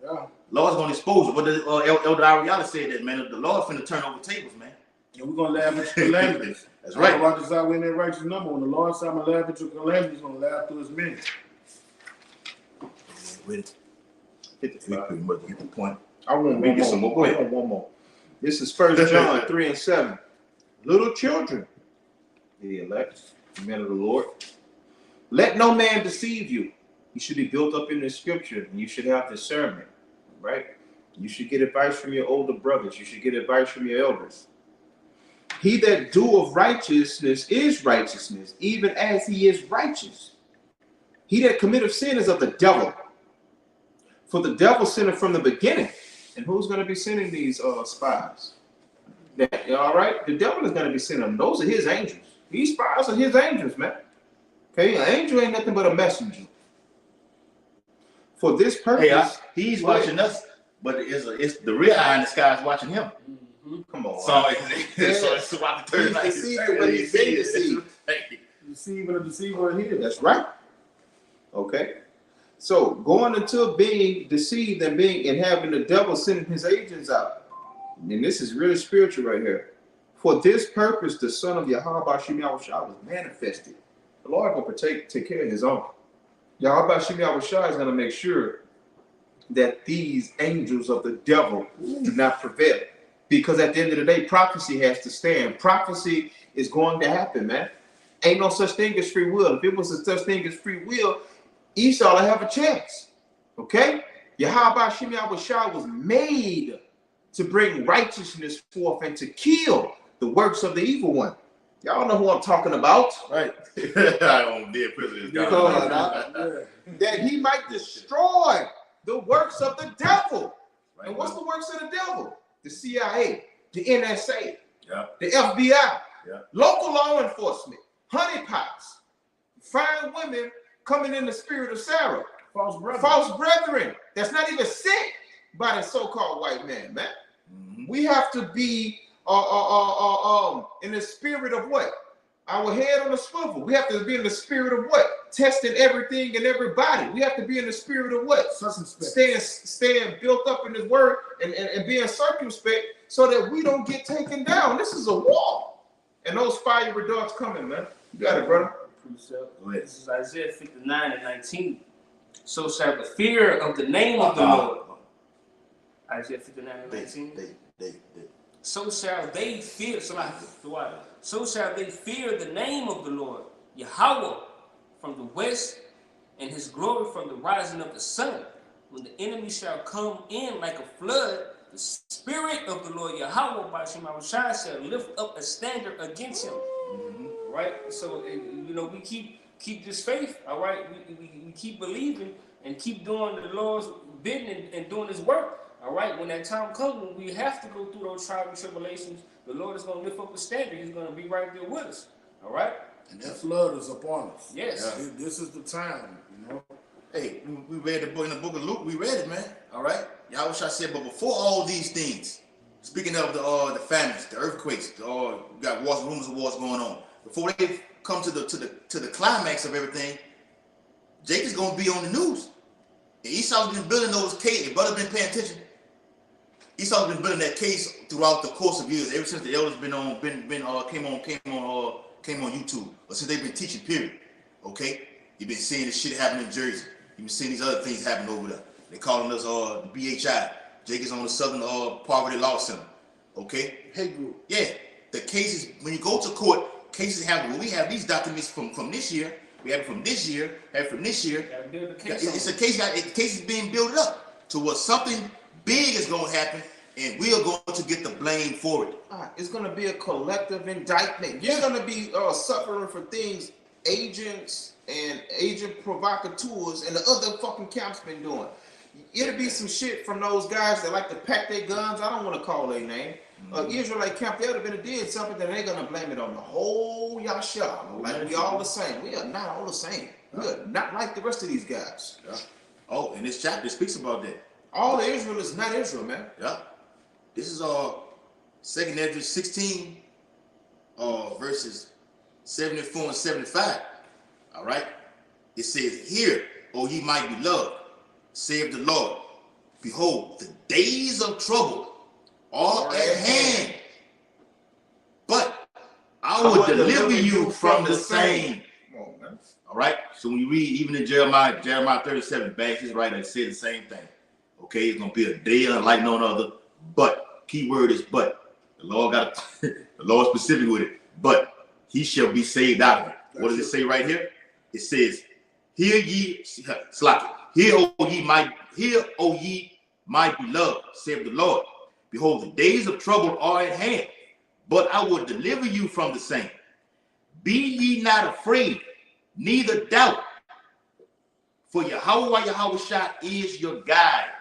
Speaker 4: Yeah.
Speaker 1: Lord's gonna expose it. But Elder Ariana said that, man. The Lord's finna turn over tables, man.
Speaker 4: And we're gonna laugh at your calamities.
Speaker 1: That's right.
Speaker 4: Watch this out in that righteous number. When the Lord said, I'm gonna laugh at your calamities, he's gonna laugh through his men.
Speaker 1: Get the point.
Speaker 2: I want one more. Go ahead. One more. This is 1 John 3:7. Little children, the elect, the men of the Lord, let no man deceive you. You should be built up in the scripture, and you should have discernment, right? You should get advice from your older brothers. You should get advice from your elders. He that doeth righteousness is righteousness, even as he is righteous. He that committeth sin is of the devil. For the devil sinned from the beginning. And who's going to be sending these spies? All right? The devil is going to be sending them. Those are his angels. These spies are his angels, man. Okay? An angel ain't nothing but a messenger. For this purpose.
Speaker 1: Hey, he's watching us, but it's the real eye in the sky is watching him. Mm-hmm. Come on. So it's about the third night.
Speaker 2: He's deceiving.
Speaker 4: Deceiving a deceiver here.
Speaker 2: That's right. Okay. So going into being deceived and having the devil sending his agents out. And this is really spiritual right here. For this purpose, the Son of Yahweh Shem Yahushua was manifested. The Lord will take care of his own. Yahweh Shem Yahushua is going to make sure that these angels of the devil do not prevail. Because at the end of the day, prophecy has to stand. Prophecy is going to happen, man. Ain't no such thing as free will. If it was a such thing as free will, Esau will have a chance. Okay? Yahweh Shem Yahushua was made to bring righteousness forth and to kill the works of the evil one. Y'all know who I'm talking about.
Speaker 1: Right. I don't dear president.
Speaker 2: That he might destroy the works of the devil. Right. And what's the works of the devil? The CIA, the NSA, the FBI, local law enforcement, honeypots, fine women coming in the spirit of Sarah, false brethren. That's not even sent by the so-called white man, man. Mm-hmm. We have to be in the spirit of what? Our head on a swivel. We have to be in the spirit of what? Testing everything and everybody. We have to be in the spirit of what? Staying built up in his word and being circumspect so that we don't get taken down. This is a war. And those fiery darts coming, man. You got it, brother.
Speaker 3: This is Isaiah 59:19. So shall the fear of the name of the Lord. Isaiah 59:19. So shall they fear. So shall they fear the name of the Lord, Yahweh, from the west, and his glory from the rising of the sun. When the enemy shall come in like a flood, the spirit of the Lord Yahweh by Shem Shai shall lift up a standard against him.
Speaker 4: Mm-hmm.
Speaker 3: right? So you know, we keep this faith, all right. We keep believing and keep doing the Lord's bidding and doing His work, all right. When that time comes, when we have to go through those trials and tribulations, the Lord is going to lift up the standard. He's going to be right there with us, all right.
Speaker 4: And that flood is upon us.
Speaker 3: Yes.
Speaker 4: Yeah. This is the time, you know.
Speaker 1: Hey, we read the book in the book of Luke. We read it, man. All right. Y'all wish I said, but before all these things, speaking of the famines, the earthquakes, we got wars, rumors of wars going on. Before they come to the climax of everything, Jacob's gonna be on the news. And Esau's been building those cases. Your brother's been paying attention. Esau's been building that case throughout the course of years, ever since the elders came on YouTube, or since they've been teaching. Period. Okay, you've been seeing this shit happen in Jersey. You've been seeing these other things happen over there. They calling us BHI. Jake is on the Southern Poverty Law Center. Okay?
Speaker 4: Hey, group.
Speaker 1: Yeah. The cases, when you go to court, cases happen. When we have these documents from this year, we have it from this year, have it from this year. It's a case, the case is being built up to where something big is going to happen, and we are going to get the blame for it.
Speaker 2: It's going to be a collective indictment. You're going to be suffering for things agents and agent provocateurs and the other fucking camps been doing. It'll be some shit from those guys that like to pack their guns. I don't want to call their name. Israelite camp, they would have been did something, that they're gonna blame it on the whole Yasha. Like we all the same. We are not all the same. We are not like the rest of these guys.
Speaker 1: Yeah. Oh, and this chapter speaks about that.
Speaker 2: All of Israel is not Israel, man.
Speaker 1: Yeah. This is 2nd Ezra 16, verses 74 and 75. All right. It says, "Hear, O ye my beloved, saith the Lord, behold, the days of trouble are at hand, but I will deliver you from the same."
Speaker 2: Come on, man.
Speaker 1: All right. So when you read even in Jeremiah 37, Bash is right, it says the same thing. Okay, it's gonna be a day unlike none other. But key word is but. The Lord got the Lord specific with it. But he shall be saved out of it. What does it say right here? It says, "Hear ye, Slack. Hear, O ye my beloved, saith the Lord. Behold, the days of trouble are at hand, but I will deliver you from the same. Be ye not afraid, neither doubt, for Yahweh Shah is your guide."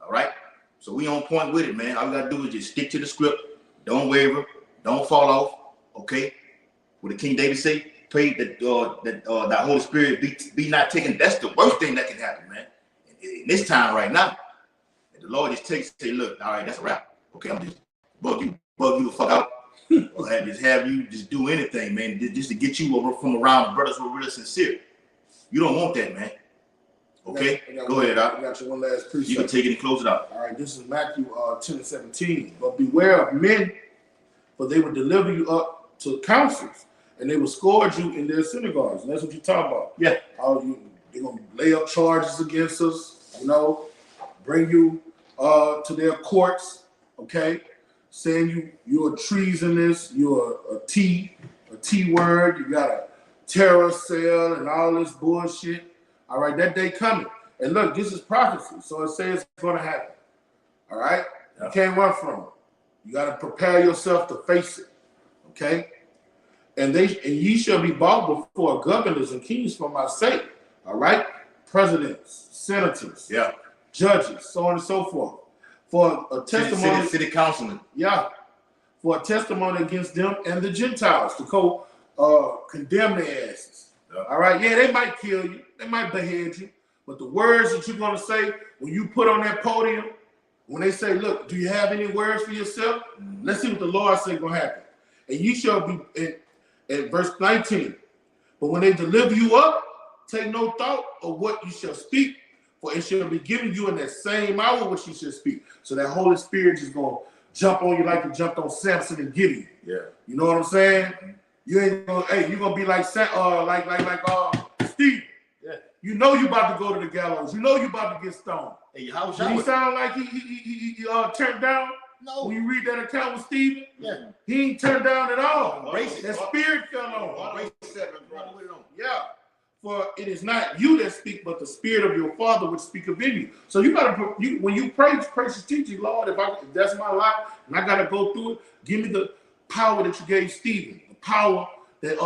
Speaker 1: All right? So we on point with it, man. All you gotta do is just stick to the script. Don't waver. Don't fall off. Okay? What did King David say? Pray that the Holy Spirit be not taken. That's the worst thing that can happen, man. In this time right now, the Lord just say, "Look, all right, that's a wrap. Okay, I'm just bug you the fuck out, or have you just do anything, man, just to get you over from around brothers who are really sincere." You don't want that, man. Okay, go ahead,
Speaker 4: I got you one last precept.
Speaker 1: You can take it and close it out.
Speaker 4: All right, this is Matthew 10 and 17. "But beware of men, for they will deliver you up to councils, and they will scourge you in their synagogues." And that's what you're talking about.
Speaker 1: Yeah.
Speaker 4: They're going to lay up charges against us, bring you to their courts, okay? Saying you're treasonous, you're a T word, you got a terror cell and all this bullshit. All right, that day coming. And look, this is prophecy, so it says it's going to happen. All right? Yeah. You can't run from it. You got to prepare yourself to face it, okay? And ye shall be brought before governors and kings for my sake. All right, presidents, senators, judges, so on and so forth, for a testimony.
Speaker 1: City councilman.
Speaker 4: Yeah, for a testimony against them and the Gentiles to condemn their asses. Yeah. All right, yeah, they might kill you, they might behead you, but the words that you're gonna say when you put on that podium, when they say, "Look, do you have any words for yourself?" Mm-hmm. Let's see what the Lord said gonna happen. And you shall be in verse 19. "But when they deliver you up, take no thought of what you shall speak, for it shall be given you in that same hour which you shall speak." So that Holy Spirit is going to jump on you like it jumped on Samson and Gideon. Yeah. You know what I'm saying? You ain't going to, you're going to be like Steve. Yeah. You know you about to go to the gallows. You know you about to get stoned. Hey, did he sound like he turned down? No. When you read that account with Stephen, he ain't turned down at all. That spirit fell on. Yeah. "For it is not you that speak, but the spirit of your Father which speaketh in you." So you gotta, when you pray strategically, "Lord, if that's my life and I gotta go through it, give me the power that you gave Stephen, the power that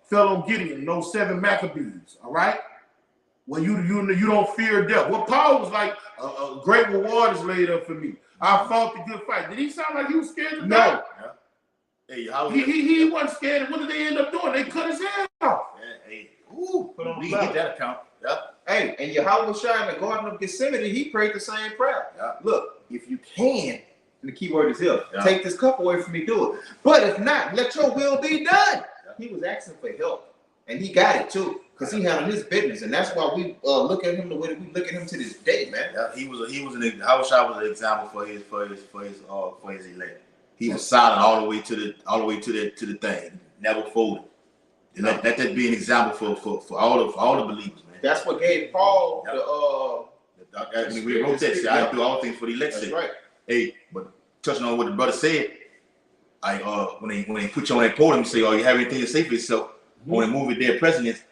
Speaker 4: fell on Gideon, those 7 Maccabees, all right? Well, you don't fear death. Well, Paul was like, a great reward is laid up for me. I fought the good fight. Did he sound like he was scared to die?
Speaker 1: Yeah. Hey, how
Speaker 4: He wasn't scared. What did they end up doing? They cut his head off.
Speaker 1: Yeah, hey, ooh,
Speaker 2: Put on
Speaker 1: we
Speaker 2: the
Speaker 1: can get that account. Yeah.
Speaker 2: Hey, and Yahweh Shai in the Garden of Gethsemane, he prayed the same prayer.
Speaker 1: Yeah.
Speaker 2: Look, if you can, and the key word is here,
Speaker 1: Yeah.
Speaker 2: take this cup away from me, do it. But if not, let your will be done. Yeah. He was asking for help, and he got it too, because he handled his business, and that's why we look at him the way that we look at him to this day, man.
Speaker 1: Yeah, he was an example for his elect. He was silent all the way to the thing. Never folded. And let that be an example for all the believers, man.
Speaker 2: That's what gave Paul
Speaker 1: we wrote that. I do all things for the elect.
Speaker 2: That's right.
Speaker 1: Hey, but touching on what the brother said, when they put you on that podium and say, "Oh, you have anything to say for yourself?" On the movie Dead Presidents,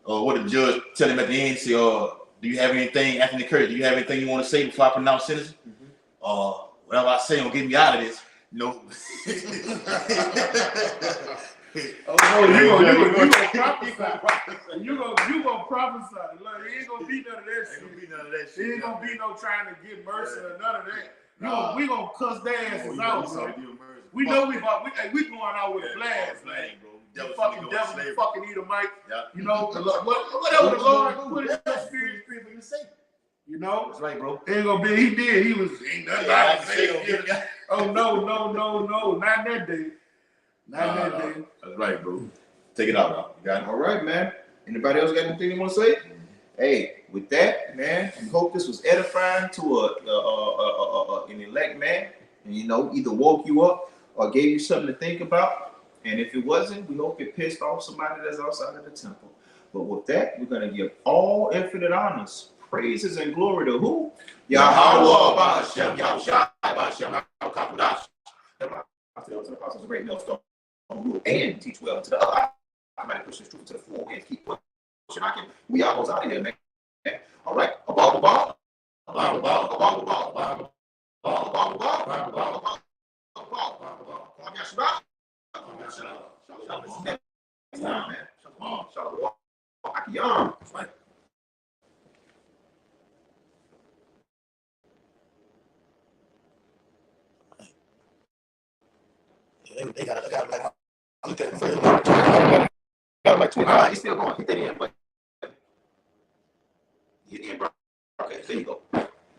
Speaker 1: what did the judge tell him at the end? Say, "Do you have anything, Anthony Curry? Do you have anything you want to say before I pronounce sentence?" Whatever I say, don't get me out of this. No.
Speaker 4: Oh no, you gonna prophesy. You gonna prophesy. Look, it ain't gonna be none of that shit. It ain't gonna be no trying to get mercy or none of that. We gonna cuss their asses out, bro. We know we going out with a blast, man. You fucking devil, you fucking Edomite. Yeah. You know, whatever the Lord put in your spirit for you to say. You know?
Speaker 1: That's right, bro.
Speaker 4: Ain't gonna be, he did. He was, ain't nothing I can say. Oh, no. Not that day. Not that day.
Speaker 1: That's right, bro. Take it out, bro. You got it?
Speaker 2: All right, man. Anybody else got anything they want to say? Hey, with that, man, we hope this was edifying to an elect man. And, either woke you up or gave you something to think about. And if it wasn't, we hope it pissed off somebody that's outside of the temple. But with that, we're going to give all infinite honors, praises, and glory to who? Yahweh Ba'Hashem, Yahushua Ba'Hashem, HaKadosh. The apostles, a great millstone, and teach well to the other. I might push this truth to the full and keep pushing. We almost out of here, man. All right. They got like, I looked at it first. Got like 20. It's still going. Hit that in, but